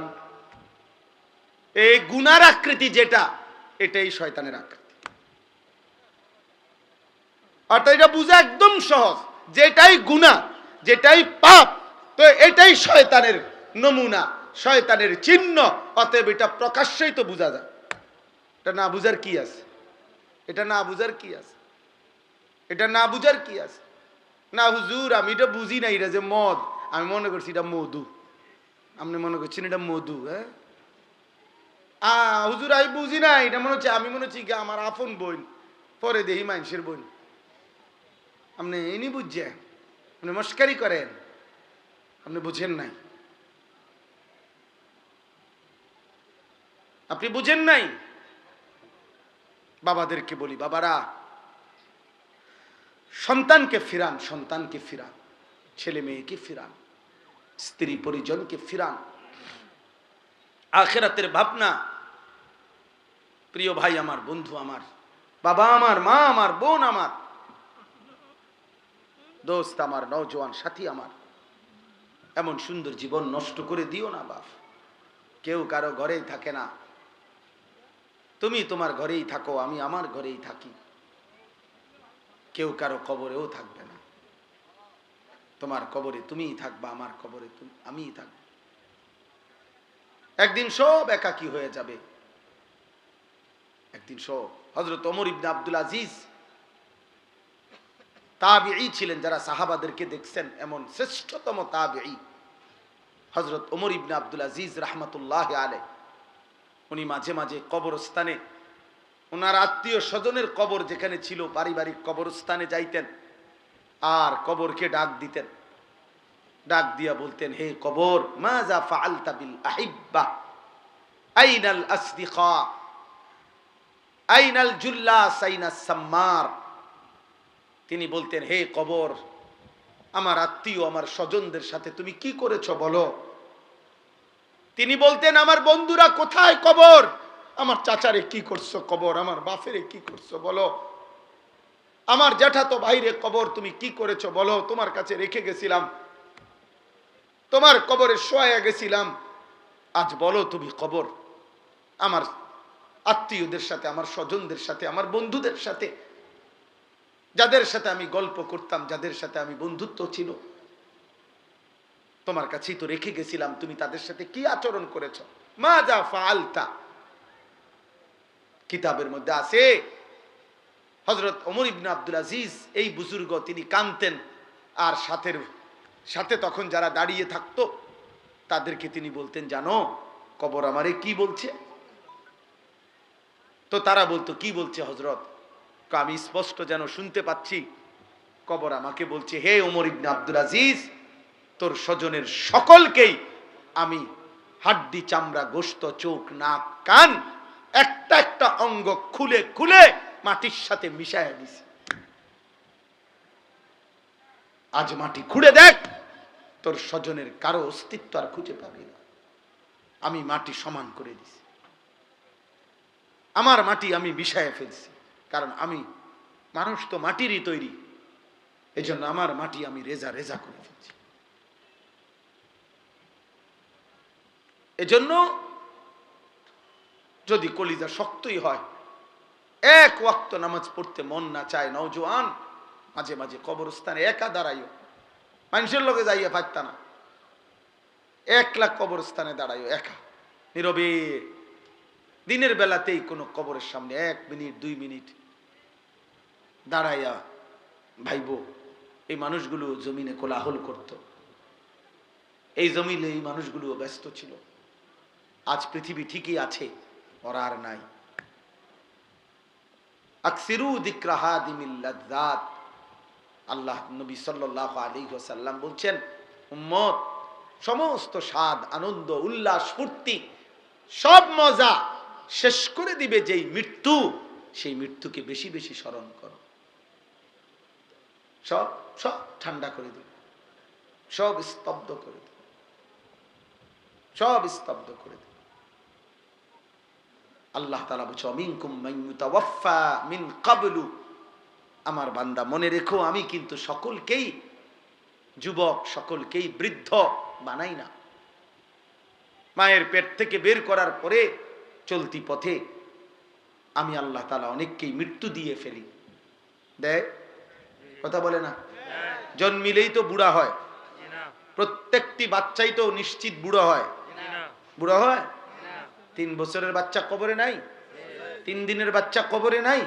এই গুনার আকৃতি যেটা, এটাই শয়তানের আকৃতি। অর্থাৎ এটা বোঝা একদম সহজ, যেটাই গুনাহ, যেটাই পাপ, তো এটাই শয়তানের নমুনা, শয়তানের চিহ্ন। অতএব এটা প্রকাশ্যেই তো বোঝা যায়। এটা না বুঝার কি আছে? এটা না বুঝার কি আছে? এটা না বুঝার কি আছে? না হুজুর আমি এটা বুঝি না, এটা যে মদ, আমি মনে করছি এটা মধু। আপনি মনে করছেন এটা মধু? হ্যাঁ হুজুর আমি বুঝি না, এটা মনে হচ্ছে, আমি মনে হচ্ছি আমার আপন বোন, পরে দেখি মানুষের বোন। আপনি ইনি বুঝছেন, আপনি মস্কারি করেন, আপনি বুঝেন নাই, আপনি বুঝেন নাই। বাবাদেরকে বলি, বাবারা সন্তানকে ফিরান, সন্তানকে ফিরান, ছেলে মেয়েকে ফিরান, স্ত্রী পরিজনকে ফিরান, আখিরাতের ভাবনা। প্রিয় ভাই আমার, বন্ধু আমার, বাবা আমার, মা আমার, বোন আমার, দোস্ত আমার, নওজোয়ান সাথী আমার, এমন সুন্দর জীবন নষ্ট করে দিও না বাপ। কেউ কারো ঘরেই থাকে না, তুমি তোমার ঘরেই থাকো, আমি আমার ঘরেই থাকি। কেউ কারো কবরেও থাকবে না, তোমার কবরে তুমিই থাকবা, আমার কবরে আমিই থাকব। একদিন সব একাকী হয়ে যাবে, একদিন সব। হযরত ওমর ইবনে আব্দুল আজিজ তাবিঈ ছিলেন, যারা সাহাবাদেরকে দেখছেন, এমন শ্রেষ্ঠতম তাবিঈ হযরত ওমর ইবনে আব্দুল আজিজ রাহমাতুল্লাহি আলাইহি। উনি মাঝে মাঝে কবরস্থানে, ওনার আত্মীয় স্বজনের কবর যেখানে ছিল, পারিবারিক কবরস্থানে যাইতেন আর কবরকে ডাক দিতেন। ডাক দিয়া বলতেন, হে কবর, মাযা ফাআলতা বিল আহিব্বা, আইনাল আসদিকা, আইনাল জুল্লাস, আইনাস সাম্মার। তিনি বলতেন, হে কবর, আমার আত্মীয়, আমার স্বজনদের সাথে তুমি কি করেছো বলো। তিনি বলতেন, আমার বন্ধুরা কোথায় কবর, আমার চাচারে কি করছো কবর, আমার বাপেরে কি করছো বলো, আমার জ্যাঠাতো ভাইরে কবর তুমি কি করেছো বলো। তোমার কাছে রেখে গেছিলাম, তোমার কবরে শোয়া গেছিলাম, আজ বলো তুমি কবর। আমার আত্মীয়দের সাথে, আমার স্বজনদের সাথে, আমার বন্ধুদের সাথে, যাদের সাথে আমি গল্প করতাম, যাদের সাথে আমি বন্ধুত্ব ছিল, তোমার কাছেই তো রেখে গেছিলাম, তুমি তাদের সাথে কি আচরণ করেছো। মাযা ফাআলতা, কিতাবের মধ্যে আছে। হযরত ওমর ইবনে আব্দুল আজিজ, এই বুজুর্গ, তিনি কাঁদতেন, আর সাথে তখন যারা দাঁড়িয়ে থাকতো তাদেরকে তিনি বলতেন, জানো কবর আমারে কি বলছে? তো তারা বলতো, কি বলছে হযরত? আমি স্পষ্ট যেন শুনতে পাচ্ছি, কবর আমাকে বলছে, হে ওমর ইবনে আব্দুল আজিজ, তোর স্বজনের সকলকেই আমি হাড্ডি, চামড়া, গোশত, চোখ, নাক, কান, একটা একটা অঙ্গ খুলে খুলে মাটির সাথে মিশাইয়া দিছি। আজ মাটি খুঁড়ে দেখ, তোর স্বজনের কারো অস্তিত্ব আর খুঁজে পাবি না। আমি মাটি সমান করে দিছি, আমার মাটি আমি মিশাইয়া ফেলছি, কারণ আমি মানুষ তো মাটিরই তৈরি, এজন্য আমার মাটি আমি রেজা রেজা করে ফেলছি। এজন্য যদি কলিজা শক্তই হয়, এক ওয়াক্ত নামাজ পড়তে মন না চায়, নওজোয়ান মাঝে মাঝে কবরস্থানে একা দাঁড়াইও, মানুষের লোকে যাইয়া পারতা না, একলা কবরস্থানে দাঁড়ায় একা নীরবে, দিনের বেলাতেই কোনো কবরের সামনে 1 মিনিট 2 মিনিট দাঁড়াইয়া ভাইবো। এই মানুষগুলো জমিনে কোলাহল করত, এই জমিনে এই মানুষগুলো ব্যস্ত ছিল। আজ পৃথিবী ঠিকই আছে, ওরা আর নাই। আকসিরু যিকরা হাদিমিল লাযযাত, আল্লাহ নবী সাল্লাল্লাহু আলাইহি ওয়াসাল্লাম বলছেন, উম্মত সমস্ত স্বাদ, আনন্দ, উল্লাস, ফুর্তি, সব মজা শেষ করে দিবে যেই মৃত্যু, সেই মৃত্যুকে বেশি বেশি স্মরণ করো। সব সব ঠান্ডা করে দিবে, সব স্তব্ধ করে দিবে, সব স্তব্ধ করে দিবে। আল্লাহ তাআলা বলছে, মিনকুম মান ইউতাওয়াফা মিন ক্বাবলু, আমার বান্দা মনে রেখো আমি কিন্তু সকলকেই যুবক, সকলকেই বৃদ্ধ বানাই না। মায়ের পেট থেকে বের করার পরে চলতি পথে আমি আল্লাহ তাআলা অনেককেই মৃত্যু দিয়ে ফেলি। দেয় কথা বলে না? জন্মিলেই তো বুড়া হয়, প্রত্যেকটি বাচ্চাই তো নিশ্চিত বুড়ো হয়। বুড়ো হয়? 3 বছরের বাচ্চা কবরে নাই? 3 দিনের বাচ্চা কবরে নাই?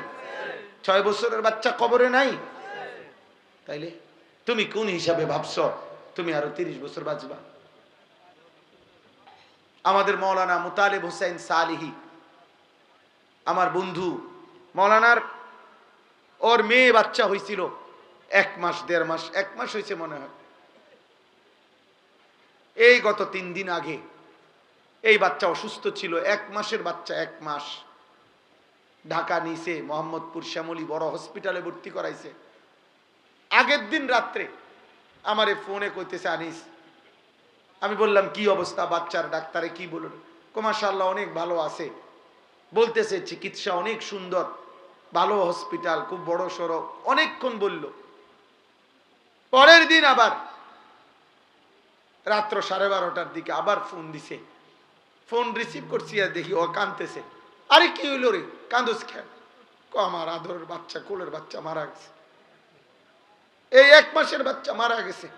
6 বছরের বাচ্চা কবরে নাই? তাইলে তুমি কোন হিসাবে ভাবছো তুমি আরো 30 বছর বাঁচবা? আমাদের মাওলানা মুতালিব হোসেন সালিহি, আমার বন্ধু, মাওলানার ওর মেয়ে বাচ্চা হয়েছিল 1 মাস 1.5 মাস, 1 মাস হয়েছে মনে হয়। এই গত 3 দিন আগে এই বাচ্চা অসুস্থ ছিল, 1 মাসের বাচ্চা, 1 মাস। ঢাকা নিছে, মোহাম্মদপুর শ্যামলী বড় হসপিটালে ভর্তি করাইছে। আগের দিন রাত্রে আমারে ফোনে কইতেছে, আনিস, আমি বললাম কি অবস্থা বাচ্চার? ডাক্তারে কি বলল? মাশাআল্লাহ অনেক ভালো আছে, বলতেছে চিকিৎসা অনেক সুন্দর, ভালো হসপিটাল, খুব বড় সড়ো, অনেকক্ষণ বলল। পরের দিন আবার রাত্র 12:30টার দিকে আবার ফোন দিছে। ফোন রিসিভ করছি আর দেখি ও কাঁদতেছে। আরে কি হইল রে, কান্দোস কেন? আমার আদরের বাচ্চা, কোলের বাচ্চা মারা গেছে, এই 1 মাসের বাচ্চা মারা গেছে,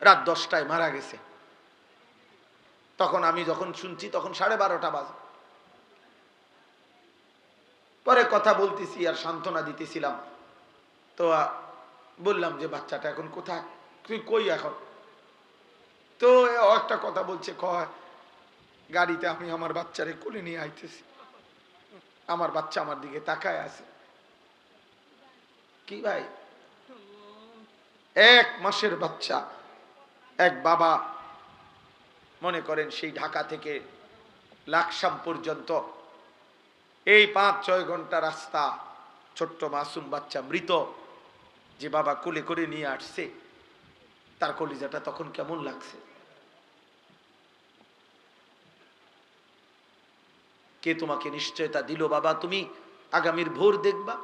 রাত 10টায় মারা গেছে। তখন আমি যখন শুনছি তখন 12:30 বাজে। পরে কথা বলতেছি আর সান্ত্বনা দিতেছিলাম। তো বললাম যে বাচ্চাটা এখন কোথায়, তুই কই এখন? তো একটা কথা বলছে, কয় গাড়িতে আমি আমার বাচ্চারে কোলে নিয়ে আইতেছি, আমার বাচ্চা আমার দিকে তাকায় আছে। কি ভাই, 1 মাসের বাচ্চা, এক বাবা, মনে করেন সেই ঢাকা থেকে লাকসাম পর্যন্ত এই 5-6 ঘন্টা রাস্তা, ছোট্ট মাসুম বাচ্চা মৃত, যে বাবা কোলে করে নিয়ে আসছে, তার কলিজাটা তখন কেমন লাগছে? কে তোমাকে নিশ্চয়তা দিল বাবা তুমি আগামীর ভোর দেখবা?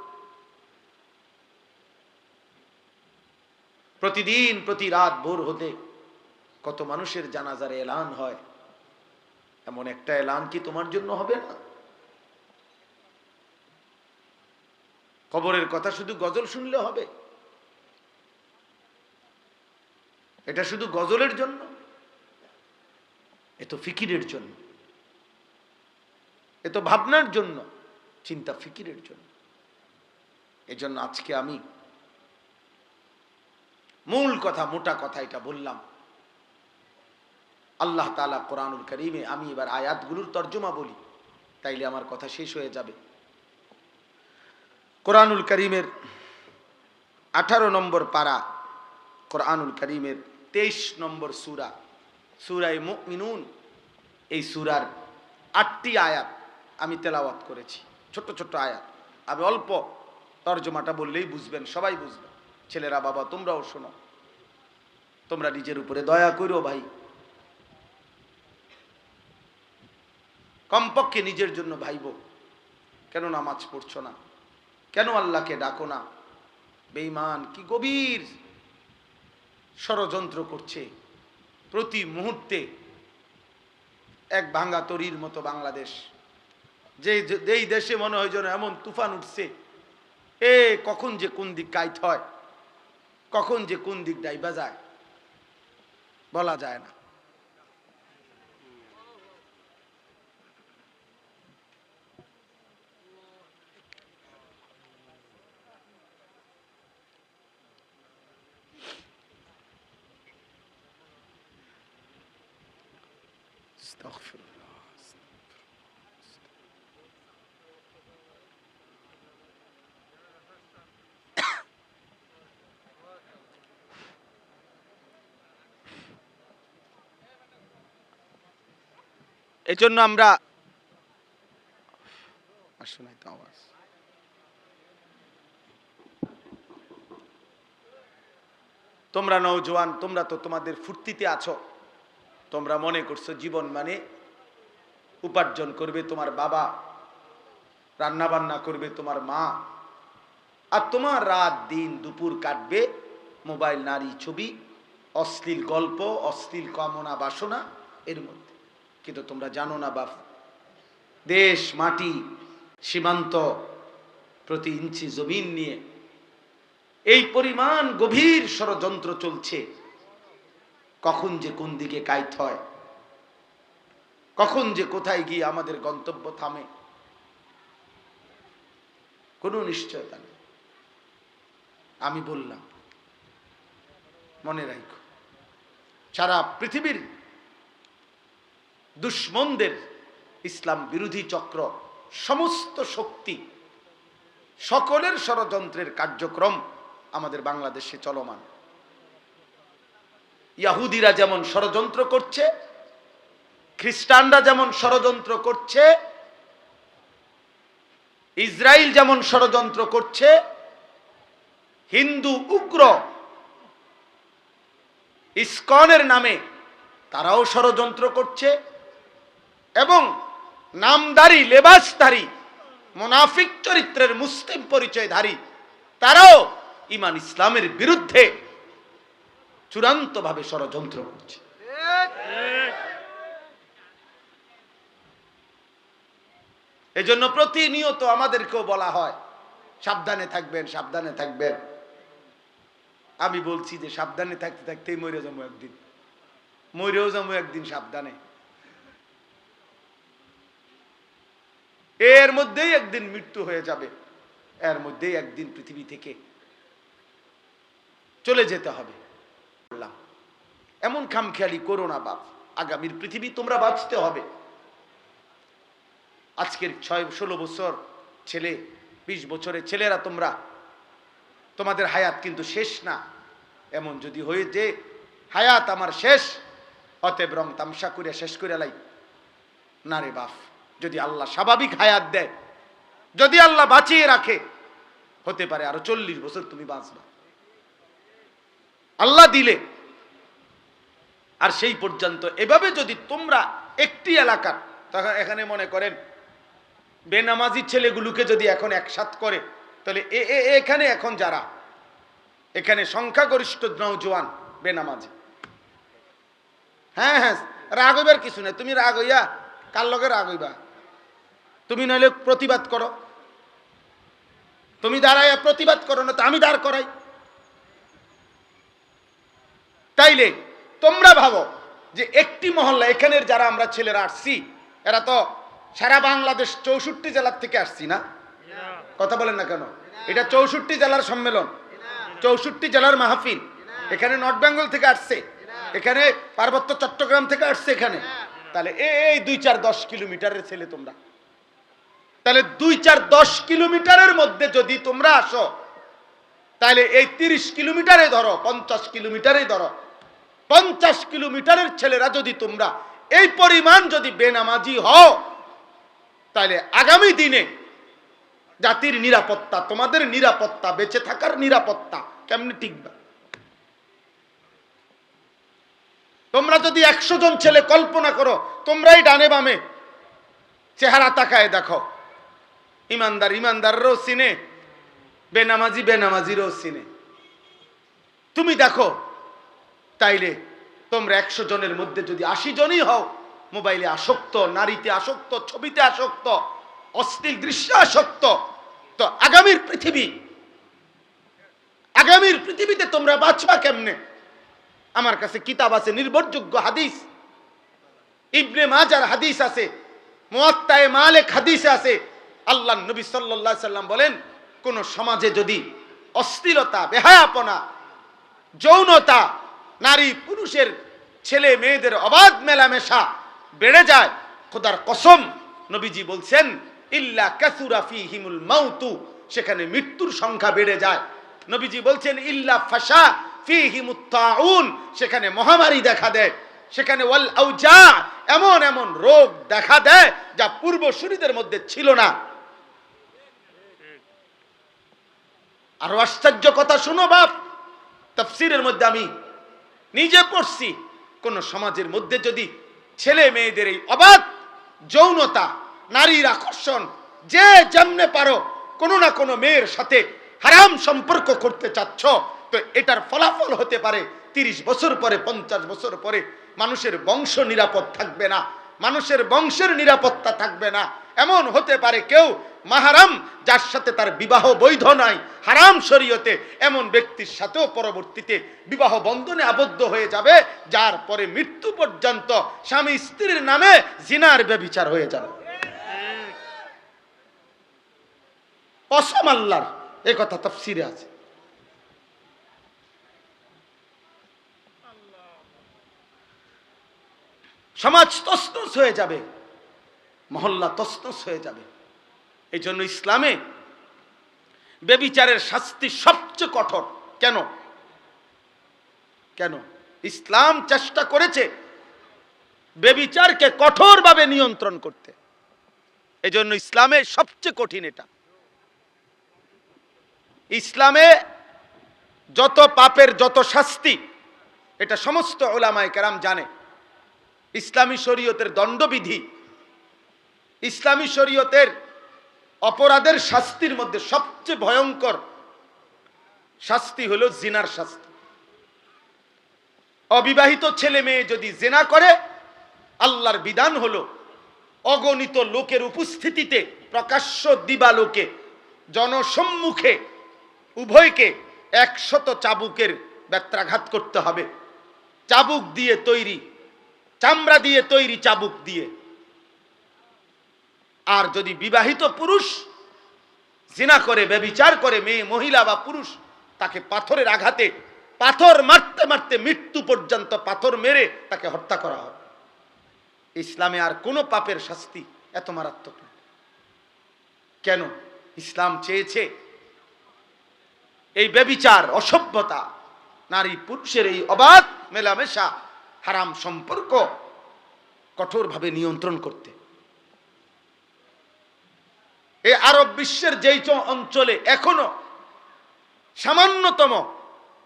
প্রতিদিন প্রতি রাত ভোর হতে কত মানুষের জানাজার এলান হয়, এমন একটা এলান কি তোমার জন্য হবে না? কবরের কথা শুধু গজল শুনলে হবে? এটা শুধু গজলের জন্য? এ তো ফিকিরের জন্য, এ তো ভাবনার জন্য, চিন্তা ফিকিরের জন্য। এজন্য আজকে আমি মূল কথা, মোটা কথা এটা বললাম। আল্লাহ তাআলা কোরআনুল কারীমে, আমি এবার আয়াতগুলোর তর্জমা বলি, তাইলে আমার কথা শেষ হয়ে যাবে। কোরআনুল কারীমের 18 নম্বর পারা, কোরআনুল কারীমের 23 নম্বর সূরা, সূরা মুমিনুন। এই সূরার 8টি আয়াত আমি তেলাওয়াত করেছি, ছোট ছোট আয়াত। আমি অল্প তর্জমাটা বললেই বুঝবেন, সবাই বুঝবেন। ছেলেরা বাবা তোমরাও শোনো, তোমরা নিজের উপরে দয়া করো ভাই, কমপক্ষে নিজের জন্য ভাইবো। কেন নামাজ পড়ছো না? কেন আল্লাহকে ডাকো না? বেঈমান কি গভীর ষড়যন্ত্র করছে। প্রতি মুহূর্তে এক ভাঙ্গা তরির মতো বাংলাদেশ, যেই দেশে মনে হয় যেন এমন তুফান উঠছে, কখন যে কোন দিক কাইত হয়, কখন যে কোন দিক ডাইবা যায়। বলা যায় না। এজন্য আমরা আসলে তো আওয়াজ তোমরা নওজোয়ান, তোমরা তো তোমাদের ফুর্তিতে আছো। তোমরা মনে করছো জীবন মানে উপার্জন করবে তোমার বাবা, রান্না বান্না করবে তোমার মা, আর তোমার রাত দিন দুপুর কাটবে মোবাইল, নারী, ছবি, অশ্লীল গল্প, অশ্লীল কামনা বাসনা এর মধ্যে। কিন্তু তোমরা জানো না বাপ, দেশ মাটি সীমান্ত প্রতি ইঞ্চি জমিন নিয়ে এই পরিমাণ গভীর ষড়যন্ত্র চলছে। কখন যে কোন দিকে কাইত হয়, কখন যে কোথায় গিয়ে আমাদের গন্তব্য থামে, কোনো নিশ্চয়তা নেই। আমি বললাম মনে রাখো, সারা পৃথিবীর দুশ্মনদের, ইসলাম বিরোধী চক্র, সমস্ত শক্তি, সকলের ষড়যন্ত্রের কার্যক্রম আমাদের বাংলাদেশে চলমান। ইহুদিরা যেমন ষড়যন্ত্র করছে, খ্রিস্টানরা যেমন ষড়যন্ত্র করছে, ইসরায়েল যেমন ষড়যন্ত্র করছে, হিন্দু উগ্র ইসকনের নামে তারাও ষড়যন্ত্র করছে, এবং নামধারী লেবাসধারী মুনাফিক চরিত্রের মুসলিম পরিচয়ধারী তারাও ঈমান ইসলামের বিরুদ্ধে চূড়ান্তভাবে ষড়যন্ত্র করছে। এজন্য প্রতিনিয়ত আমাদেরকেও বলা হয় সাবধানে থাকবেন, সাবধানে থাকবেন। আমি বলছি যে সাবধানে থাকতে থাকতেই মরে যাবো একদিন, মরেও যাবো একদিন সাবধানে। এর মধ্যেই একদিন মৃত্যু হয়ে যাবে, এর মধ্যেই একদিন পৃথিবী থেকে চলে যেতে হবে। এমন খামখেয়ালি করো না বাপ, আগামীর পৃথিবী তোমরা বাঁচতে হবে। আজকের 6-16 বছর ছেলে, 20 বছরের ছেলেরা তোমরা, তোমাদের হায়াত কিন্তু শেষ না। এমন যদি হয়ে যে হায়াত আমার শেষ, অতএব রং তামসা করে শেষ করে লাই না রে বাপ। যদি আল্লাহ স্বাভাবিক হায়াত দেয়, যদি আল্লাহ বাঁচিয়ে রাখে, হতে পারে আরো 40 বছর তুমি বাঁচবা, আল্লাহ দিলে। আর সেই পর্যন্ত এভাবে যদি তোমরা একটি এলাকার, তখন এখানে মনে করেন বেনামাজি ছেলেগুলোকে যদি এখন একসাথ করে, তাহলে এখানে এখন যারা এখানে সংখ্যাগরিষ্ঠ নওজোয়ান বেনামাজি। হ্যাঁ হ্যাঁ, রাগ হইবার কিছু নাই। তুমি রাগ হইয়া কার লগে রাগ হইবা? তুমি নইলে প্রতিবাদ করো, তুমি দাঁড়াইয়া প্রতিবাদ করো, না তো আমি দাঁড় করাই। তাইলে তোমরা ভাবো যে একটি মহল্লা, এখানের যারা আমরা ছেলেরা আসছি, এরা তো সারা বাংলাদেশ 64 জেলার থেকে আসছি না? কথা বলেন না কেন? এটা 64 জেলার সম্মেলন, 64 জেলার মাহফিল। এখানে নর্থ বেঙ্গল থেকে আসছে, এখানে পার্বত্য চট্টগ্রাম থেকে আসছে এখানে। তাহলে এই 2-4-10 কিলোমিটারের ছেলে তোমরা, তাহলে 2-4-10 কিলোমিটারের মধ্যে যদি তোমরা আসো, তাহলে এই 30 কিলোমিটারে ধরো, 50 কিলোমিটারে ধরো, 50 কিলোমিটারের ছেলেরা যদি তোমরা এই পরিমাণ যদি বেনামাজি হও, তাহলে আগামী দিনে জাতির নিরাপত্তা, তোমাদের নিরাপত্তা, বেঁচে থাকার নিরাপত্তা কেমনে টিকবে? তোমরা যদি 100 জন ছেলে কল্পনা করো, তোমরাই ডানে বামে চেহারা তাকায় দেখো, ইমানদার ইমানদাররাও চিনে, বেনামাজি বেনামাজিরও চিনে। তুমি দেখো, তাইলে তোমরা 100 জনের মধ্যে যদি 80 জনই হও মোবাইলে আসক্ত, নারীতে আসক্ত, ছবিতে আসক্ত, অশ্লীল দৃশ্যে আসক্ত, তো আগামীর পৃথিবীতে তোমরা বাঁচবা কেমনে? আমার কাছে কিতাব আছে, নির্ভরযোগ্য হাদিস, ইবনে মাজার হাদিস আছে, মুয়াত্তায়ে মালিক হাদিসে আছে। আল্লাহর নবী সাল্লাল্লাহু আলাইহি সাল্লাম বলেন, কোন সমাজে যদি অশ্লীলতা, বেহায়াপনা, যৌনতা, নারী পুরুষের, ছেলে মেয়েদের অবাধ মেলামেশা বেড়ে যায়, খোদার কসম নবীজি বলছেন, ইল্লা কাসুরা ফীহিমুল মাউতু, সেখানে মৃত্যুর সংখ্যা বেড়ে যায়। নবীজি বলছেন, ইল্লা ফাশা ফীহিমুত তাউন, সেখানে মহামারী দেখা দেয়, সেখানে ওয়াল আউজা, এমন এমন রোগ দেখা দেয় যা পূর্বসূরীদের মধ্যে ছিল না। আরো আশ্চর্য কথা শুনো বাপ, তাফসীরের মধ্যে আমি নিজে পড়ছি, কোন সমাজের মধ্যে যদি ছেলে মেয়েদের এই অবাধ যৌনতা, নারীর আকর্ষণ, যে যেমনে পারো কোনো না কোনো মেয়ের সাথে হারাম সম্পর্ক করতে চাচ্ছ, তো এটার ফলাফল হতে পারে 30 বছর পরে, 50 বছর পরে মানুষের বংশ নিরাপদ থাকবে না, মানুষের বংশের নিরাপত্তা থাকবে না। এমন হতে পারে কেউ মাহারাম, যার সাথে তার বিবাহ বৈধ নাই, হারাম শরীয়তে, এমন ব্যক্তির সাথেও পরবর্তীতে বিবাহ বন্ধনে আবদ্ধ হয়ে যাবে, যার পরে মৃত্যু পর্যন্ত স্বামী স্ত্রীর নামে জিনার ব্যভিচার হয়ে যাবে। কসম আল্লাহর, এই কথা তাফসীরে আছে। সমাজ তছনছ হয়ে যাবে, মহল্লা তছনছ হয়ে যাবে। এই জন্য ইসলামে ব্যভিচারের শাস্তি সবচেয়ে কঠোর। কেন? কেন? ইসলাম চেষ্টা করেছে ব্যভিচারকে কঠোরভাবে নিয়ন্ত্রণ করতে। এই জন্য ইসলামে সবচেয়ে কঠিন এটা। ইসলামে যত পাপের যত শাস্তি, এটা সমস্ত উলামায়ে কেরাম জানে। ইসলামী শরীয়তের দণ্ডবিধি, ইসলামী শরীয়তের অপরাধের শাস্তির মধ্যে সবচেয়ে ভয়ঙ্কর শাস্তি হলো জিনার শাস্তি। অবিবাহিত ছেলে মেয়ে যদি জিনা করে, আল্লাহর বিধান হলো অগণিত লোকের উপস্থিতিতে, প্রকাশ্য দিবালোকে, জনসম্মুখে উভয়কে 100 চাবুকের বেত্রাঘাত করতে হবে। চাবুক দিয়ে তৈরি, চামড়া দিয়ে তৈরি চাবুক দিয়ে। আর যদি বিবাহিত পুরুষ জিনা করে, ব্যভিচার করে, মেয়ে, মহিলা বা পুরুষ, তাকে পাথরের আঘাতে, পাথর মারতে মারতে মৃত্যু পর্যন্ত পাথর মেরে তাকে হত্যা করা হবে। ইসলামে আর কোনো পাপের শাস্তি এত মারাত্মক না। কেন? ইসলাম চেয়েছে এই ব্যভিচার, অসভ্যতা, নারী পুরুষের এই অবাধ মেলামেশা, হারাম সম্পর্ক কঠোরভাবে নিয়ন্ত্রণ করতে। এই আরব বিশ্বের যেই অঞ্চলে এখনো সামান্যতম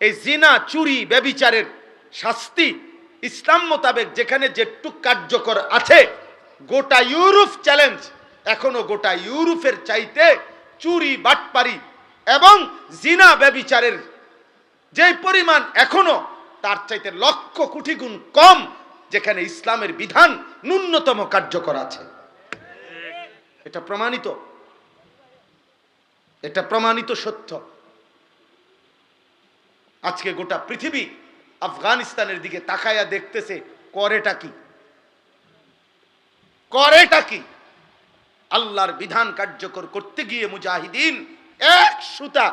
এই জিনা, চুরি, ব্যভিচারের শাস্তি ইসলাম মোতাবেক যেখানে যেটুক কার্যকর আছে, গোটা ইউরোপ চ্যালেঞ্জ, এখনো গোটা ইউরোপের চাইতে চুরি, বাটপারি এবং জিনা, ব্যভিচারের যেই পরিমাণ এখনো, তার চাইতে লক্ষ কোটি গুণ কম যেখানে ইসলামের বিধান ন্যূনতম কার্যকর আছে। এটা প্রমাণিত, এটা প্রমাণিত সত্য। আজকে গোটা পৃথিবী আফগানিস্তানের দিকে তাকায়া দেখতেছে, করেটা কি, করেটা কি। আল্লাহর বিধান কার্যকর করতে গিয়ে মুজাহিদিন এক সুতা,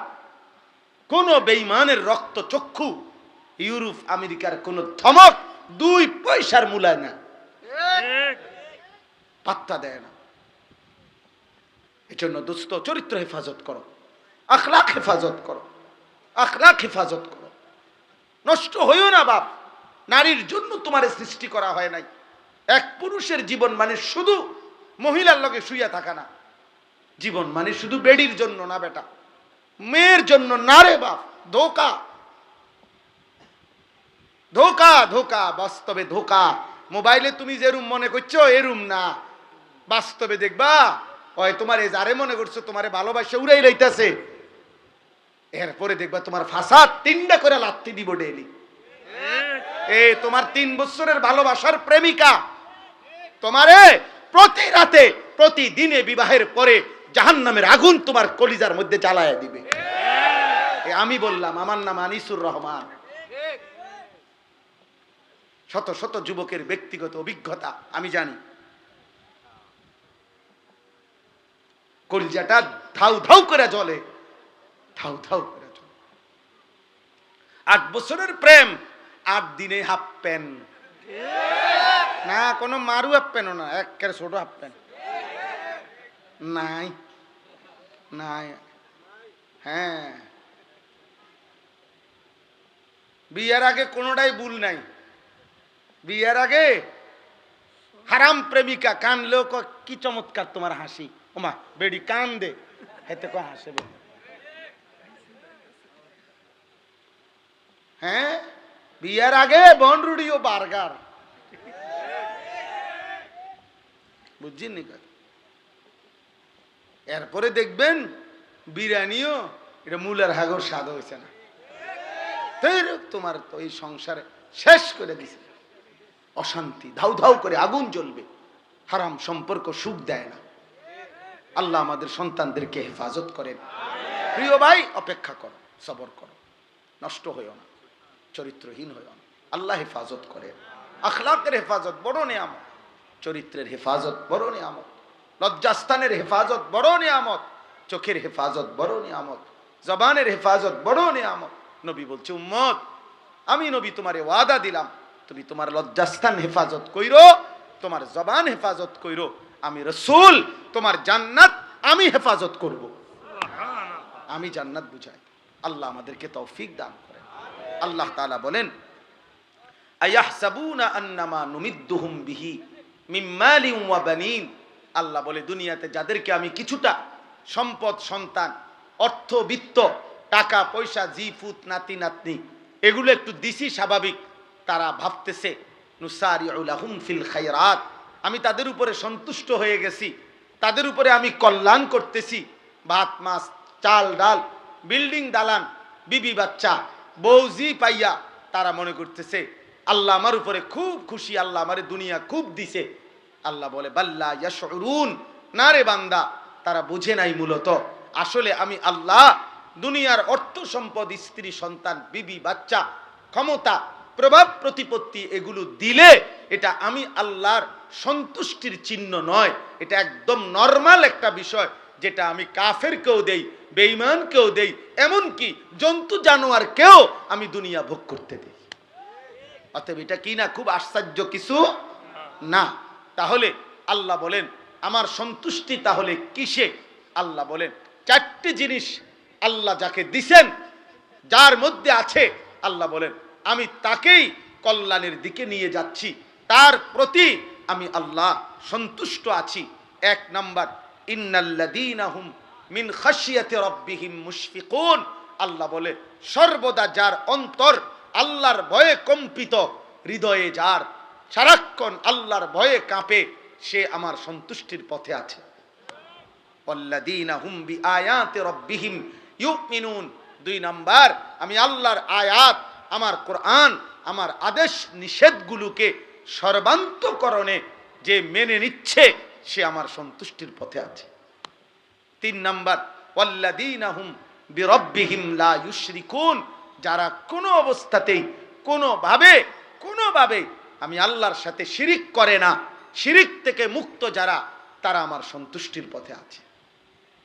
কোন বেঈমানের রক্ত চক্ষু, ইউরোপ আমেরিকার কোন ধমক 2 পয়সার মূল্যায় না, পাত্তা দেয় না। এজন্য দোস্ত, চরিত্র হেফাজত করো, আখলাক হেফাজত করো, আখলাক হেফাজত করো। নষ্ট হইও না বাপ। নারীর জন্য তোমার সৃষ্টি করা হয় নাই। এক পুরুষের জীবন মানে শুধু মহিলার লগে শুইয়া থাকা না, জীবন মানে শুধু বেডির জন্য না বেটা, মেয়ের জন্য না রে বাপ। ধোকা, ধোকা, ধোকা, বাস্তবে ধোকা। মোবাইলে তুমি যে রুম মনে করছো এরুম না, বাস্তবে দেখবা ওই তোমার এই যারে মনে করছো তোমারে ভালোবাসে উড়াই রইতেছে, এরপরে দেখবা তোমার ফাসাদ 3টা করে লাত্তি দিব ডেইলি। এই তোমার 3 বছরের ভালোবাসার প্রেমিকা তোমারে প্রতি রাতে, প্রতিদিনে বিবাহের পরে জাহান্নামের আগুন তোমার কলিজার মধ্যে জ্বালায়া দিবে। আমি বললাম, আমার নাম আনিসুর রহমান। শত শত যুবকের ব্যক্তিগত অভিজ্ঞতা আমি জানি। কলিজাটা ধাউ ধাউ করে জ্বলে, ধাউ ধাউ করে জ্বলে। 8 বছরের প্রেম, 8 দিনে হাফ প্যান্ট, না কোনো মারু হাফ প্যান্টও না, একেবারে ছোট হাফ প্যান্ট নাই নাই। হ্যাঁ, বিয়ের আগে কোনোটাই ভুল নাই। বিয়ের আগে হারাম প্রেমিকা কানলেও কি চমৎকার তোমার হাসি, ওমা বেডি কান দে, হেতে কো হাসে। হ্যাঁ, বিয়ের আগে বনরুডি ও বার্গার, বুঝছেন নি? এরপরে দেখবেন বিরিয়ানিও, এটা মূলের হাগর স্বাদ হয়েছে না, তোমার তো এই সংসারে শেষ করে দিছে। অশান্তি, ধাউ ধাউ করে আগুন জ্বলবে। হারাম সম্পর্ক সুখ দেয় না। আল্লাহ আমাদের সন্তানদেরকে হেফাজত করেন। প্রিয় ভাই, অপেক্ষা করো, সবর করো, নষ্ট হইও না, চরিত্রহীন হইও না। আল্লাহ হেফাজত করেন। আখলাকের হেফাজত বড় নিয়ামত, চরিত্রের হেফাজত বড় নিয়ামত, লজ্জাস্থানের হেফাজত বড় নিয়ামত, চোখের হেফাজত বড় নিয়ামত, জবানের হেফাজত বড় নিয়ামত। নবী বলছে, উম্মত আমি নবী তোমারে ওয়াদা দিলাম, তুমি তোমার লজ্জাস্থান হেফাজত কইরো, তোমার জবান হেফাজত কইরো, আমি রাসূল তোমার জান্নাত আমি হেফাজত করব। আমি জান্নাত বুঝাই। আল্লাহ আমাদেরকে তৌফিক দান করেন। আল্লাহ তাআলা বলেন, আয়াহসাবুনা আন্নামা নুমিদ্দুহুম বিহি মিন মালিন ওয়া বানিন। আল্লাহ বলে, দুনিয়াতে যাদেরকে আমি কিছুটা সম্পদ, সন্তান, অর্থ, বিত্ত, টাকা পয়সা, জি ফুত, নাতি নাতনি এগুলো একটু দিছি, স্বাভাবিক তারা ভাবতেছে নুসারিউ লাহুম ফিল খায়রাত, আমি তাদের উপরে সন্তুষ্ট হয়ে গেছি, তাদের উপরে আমি কল্যাণ করতেছি। ভাত মাছ চাল ডাল, বিল্ডিং দালান, বিবি বাচ্চা, বউজি পাইয়া তারা মনে করতেছে আল্লাহ আমার উপরে খুব খুশি, আল্লাহ আমারে দুনিয়া খুব দিছে। আল্লাহ বলে, বাল্লা ইয়াশউরুন, না রে বান্দা, তারা বুঝে নাই মূলত আসলে আমি আল্লাহ দুনিয়ার অর্থ সম্পদ, স্ত্রী সন্তান, বিবি বাচ্চা, ক্ষমতা, প্রভাব প্রতিপত্তি এগুলো দিলে এটা আমি আল্লাহর সন্তুষ্টির চিহ্ন নয়, এটা একদম নরমাল একটা বিষয়, যেটা আমি কাফেরকেও দেই, বেঈমানকেও দেই, এমনকি জন্তু জানোয়ারকেও আমি দুনিয়া ভোগ করতে দেই। অতএব এটা কি না খুব আশ্চর্য কিছু না? তাহলে আল্লাহ বলেন আমার সন্তুষ্টি তাহলে কিসে? আল্লাহ বলেন 4টি জিনিস আল্লাহ যাকে দিছেন, যার মধ্যে আছে, আল্লাহ বলেন আমি তাকেই কল্যাণের দিকে নিয়ে যাচ্ছি, তার প্রতি আমি আল্লাহ সন্তুষ্ট আছি। 1 নাম্বার, ইন্নাল্লাযীনা হুম মিন খাশিয়াতি রাব্বিহিম মুশফিকুন। আল্লাহ বলে সর্বদা যার অন্তর আল্লাহর ভয়ে কম্পিত, হৃদয়ে যার সারাক্ষণ আল্লাহর ভয়ে কাঁপে, সে আমার সন্তুষ্টির পথে আছে। ওয়াল্লাযীনা হুম বিআয়াতি রাব্বিহিম ইউমিনুন। 2 নাম্বার, আমি আল্লাহর আয়াত, আমার কোরআন, আমার আদেশ নিষেধগুলোকে সর্বান্তকরণে যে মেনে নিচ্ছে, সে আমার সন্তুষ্টির পথে আছে। 3 নাম্বার, ওয়াল্লাযীনা হুম বিরাব্বিহিম লা ইউশরিকুন। যারা কোনো অবস্থাতেই কোনোভাবে আমি আল্লাহর সাথে শিরিক করে না, শিরিক থেকে মুক্ত যারা, তারা আমার সন্তুষ্টির পথে আছে।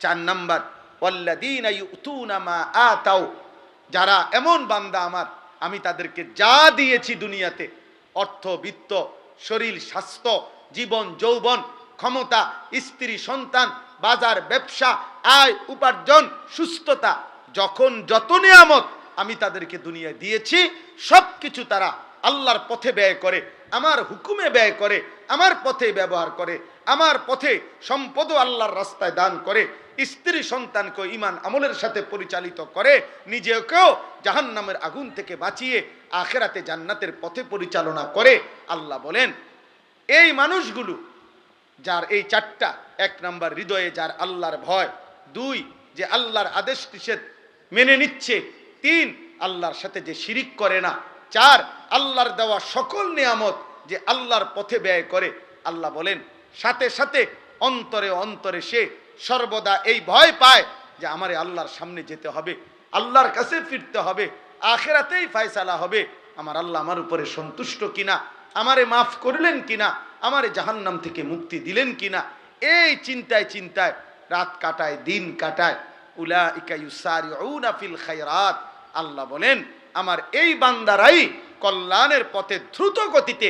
4 নাম্বার, ওয়াল্লাযীনা ইউতুনা মা আতাও। যারা এমন বান্দা আমার, আমি তাদেরকে যা দিয়েছি দুনিয়াতে, অর্থ বিত্ত, শরীর স্বাস্থ্য, জীবন যৌবন, ক্ষমতা, স্ত্রী সন্তান, বাজার ব্যবসা, আয় উপার্জন, সুস্থতা, যখন যত নিয়ামত আমি তাদেরকে দুনিয়ায় দিয়েছি, সব কিছু তারা আল্লাহর পথে ব্যয় করে, আমার হুকুমে ব্যয় করে, আমার পথে ব্যবহার করে, আমার পথে সম্পদও আল্লাহর রাস্তায় দান করে, স্ত্রী সন্তানকে ঈমান আমলের সাথে পরিচালিত করে, নিজেকেও জাহান্নামের আগুন থেকে বাঁচিয়ে আখিরাতে জান্নাতের পথে পরিচালনা করে। আল্লাহ বলেন এই মানুষগুলো যার এই 4টা, 1 নাম্বার হৃদয়ে যার আল্লাহর ভয়, 2 যে আল্লাহর আদেশ নিষেধ মেনে নিচ্ছে, 3 আল্লাহর সাথে যে শিরিক করে না, 4 আল্লাহর দেওয়া সকল নিয়ামত যে আল্লাহর পথে ব্যয় করে। আল্লাহ বলেন সাথে সাথে অন্তরে অন্তরে সে সর্বদা এই ভয় পায় যে আমারে আল্লাহর সামনে যেতে হবে, আল্লাহর কাছে ফিরতে হবে, আখিরাতেই ফয়সালা হবে, আমার আল্লাহ আমার উপরে সন্তুষ্ট কিনা, আমারে মাফ করলেন কিনা, আমারে জাহান্নাম থেকে মুক্তি দিলেন কিনা, এই চিন্তায় চিন্তায় রাত কাটায়, দিন কাটায়। উলাইকা ইউসারিউনা ফিল খায়রাত, আল্লাহ বলেন আমার এই বান্দারাই কল্যাণের পথে দ্রুত গতিতে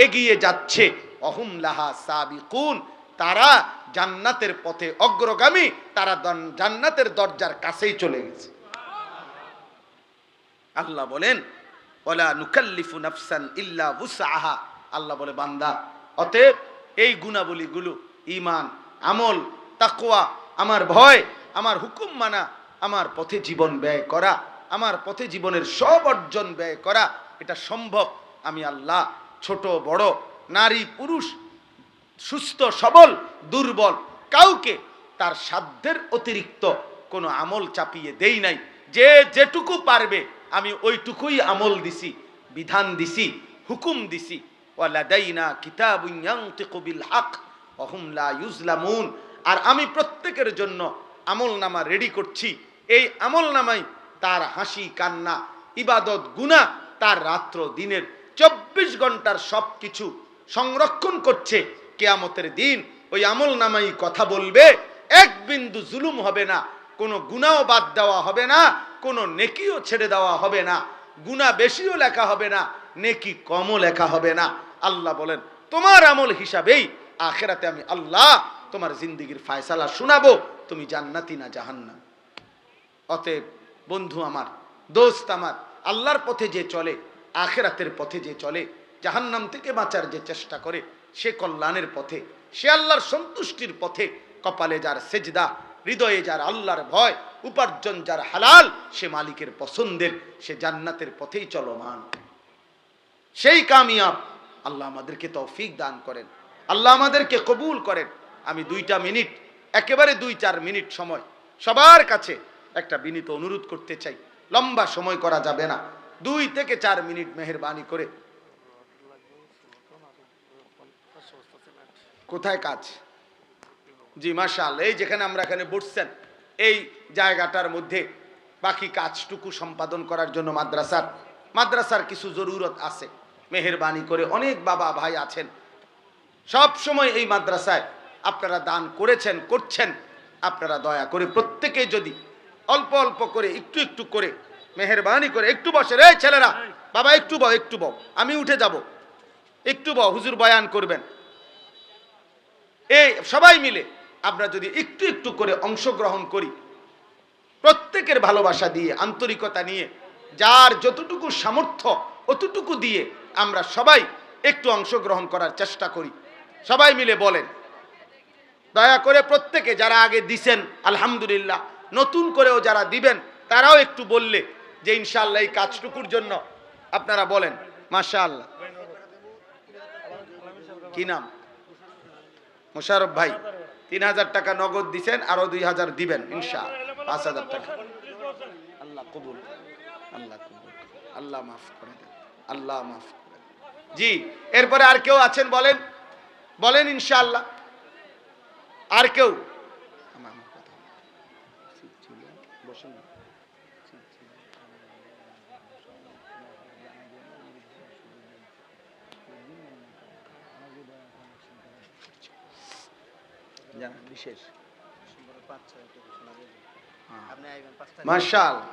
এগিয়ে যাচ্ছে। অহুম লাহা সাবিকুন, তারা জান্নাতের পথে অগ্রগামী, তারা জান্নাতের দরজার কাছেই চলে গেছে। আল্লাহ বলেন ওয়ালা নুকাল্লিফু নাফসান ইল্লা উসআহা, আল্লাহ বলে বান্দা অতএব এই গুণাবলীগুলো ঈমান, আমল, তাকওয়া, আমার ভয়, আমার হুকুম মানা, আমার পথে জীবন ব্যয় করা, আমার পথে জীবনের সব অর্জন ব্যয় করা, এটা সম্ভব আমি আল্লাহ ছোট বড়, নারী পুরুষ, সুস্থ সবল দুর্বল, কাউকে তার সাধ্যের অতিরিক্ত কোনো আমল চাপিয়ে দেই নাই। যে যেটুকু পারবে আমি ওইটুকুই আমল দিছি, বিধান দিছি, হুকুম দিছি। ওয়ালাদাইনা কিতাবুন ইয়ানতিকু বিল হক ওয়া হুম লা ইউজলামুন, আর আমি প্রত্যেকের জন্য আমল নামা রেডি করছি। এই আমল নামাই তার হাসি কান্না, ইবাদত, গুনাহ, তার রাত্র দিনের 24 ঘন্টার সব কিছু সংরক্ষণ করছে। কিয়ামতের দিন ওই আমল নামাই কথা বলবে, এক বিন্দু জুলুম হবে না, কোনো গুনাহ বাদ দেওয়া হবে না, কোনো নেকিও ছেড়ে দেওয়া হবে না, গুনাহ বেশিও লেখা হবে না, নেকি কমও লেখা হবে না। আল্লাহ বলেন তোমার আমল হিসাবেই আখিরাতে আমি আল্লাহ তোমার জিন্দেগির ফয়সালা শোনাবো, তুমি জান্নাতি না জাহান্নাম। অতএব বন্ধু আমার, দোস্ত আমার, আল্লাহর পথে যে চলে, আখিরাতের পথে যে চলে, জাহান্নাম থেকে বাঁচার যে চেষ্টা করে, সে কল্যাণের পথে, সে আল্লাহর সন্তুষ্টির পথে। কপালে যার সেজদা, হৃদয়ে যার আল্লাহর ভয়, উপার্জন যার হালাল, সে মালিকের পছন্দের, সে জান্নাতের পথেই চলমান, সেই কামিয়াব। আল্লাহ আমাদেরকে তৌফিক দান করেন, আল্লাহ আমাদেরকে কবুল করেন। আমি 2টা মিনিট, একেবারে 2-4 মিনিট সময় সবার কাছে একটা বিনীত অনুরোধ করতে চাই। লম্বা সময় করা যাবে না, 2 থেকে 4 মিনিট মেহেরবানি করে। কোথায় কাজ? জি মাশাআল্লাহ, এই যেখানে আমরা এখানে বসছেন এই জায়গাটার মধ্যে বাকি কাজটুকু সম্পাদন করার জন্য মাদ্রাসার কিছু জরুরত আছে। মেহেরবানি করে অনেক বাবা ভাই আছেন, সব সময় এই মাদ্রাসায় আপনারা দান করেছেন, করছেন। আপনারা দয়া করে প্রত্যেকে যদি অল্প অল্প করে, একটু একটু করে, মেহেরবানি করে একটু বসে, রে ছেলেরা, বাবা একটু বও, একটু বও, আমি উঠে যাব, একটু বও, হুজুর বয়ান করবেন। এই সবাই মিলে আমরা যদি একটু একটু করে অংশগ্রহণ করি, প্রত্যেকের ভালোবাসা দিয়ে, আন্তরিকতা নিয়ে, যার যতটুকু সামর্থ্য অতটুকু দিয়ে আমরা সবাই একটু অংশগ্রহণ করার চেষ্টা করি। সবাই মিলে বলেন দয়া করে, প্রত্যেকে যারা আগে দিছেন আলহামদুলিল্লাহ, নতুন করেও যারা দিবেন তারাও একটু বললে যে ইনশাআল্লাহ এই কাজটুকুর জন্য আপনারা বলেন মাশাআল্লাহ। কি নাম? মোশাররফ ভাই 3000 টাকা নগদ দিছেন, আরো 2000 দিবেন ইনশাআল্লাহ, 5000 টাকা। আল্লাহ কবুল, আল্লাহ কবুল, আল্লাহ মাফ করে দেন, আল্লাহ মাফ করে দেন। জি, এরপরে আর কেউ আছেন? বলেন বলেন ইনশাআল্লাহ। আর কেউ? বিশেষ মাশাআল্লাহ,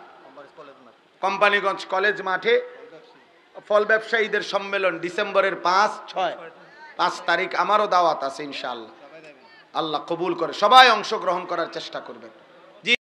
কোম্পানিগঞ্জ কলেজ মাঠে ফল ব্যবসায়ীদের সম্মেলন ডিসেম্বরের 5 তারিখ, আমারও দাওয়াত আছে ইনশাআল্লাহ। আল্লাহ কবুল করে, সবাই অংশগ্রহণ করার চেষ্টা করবেন।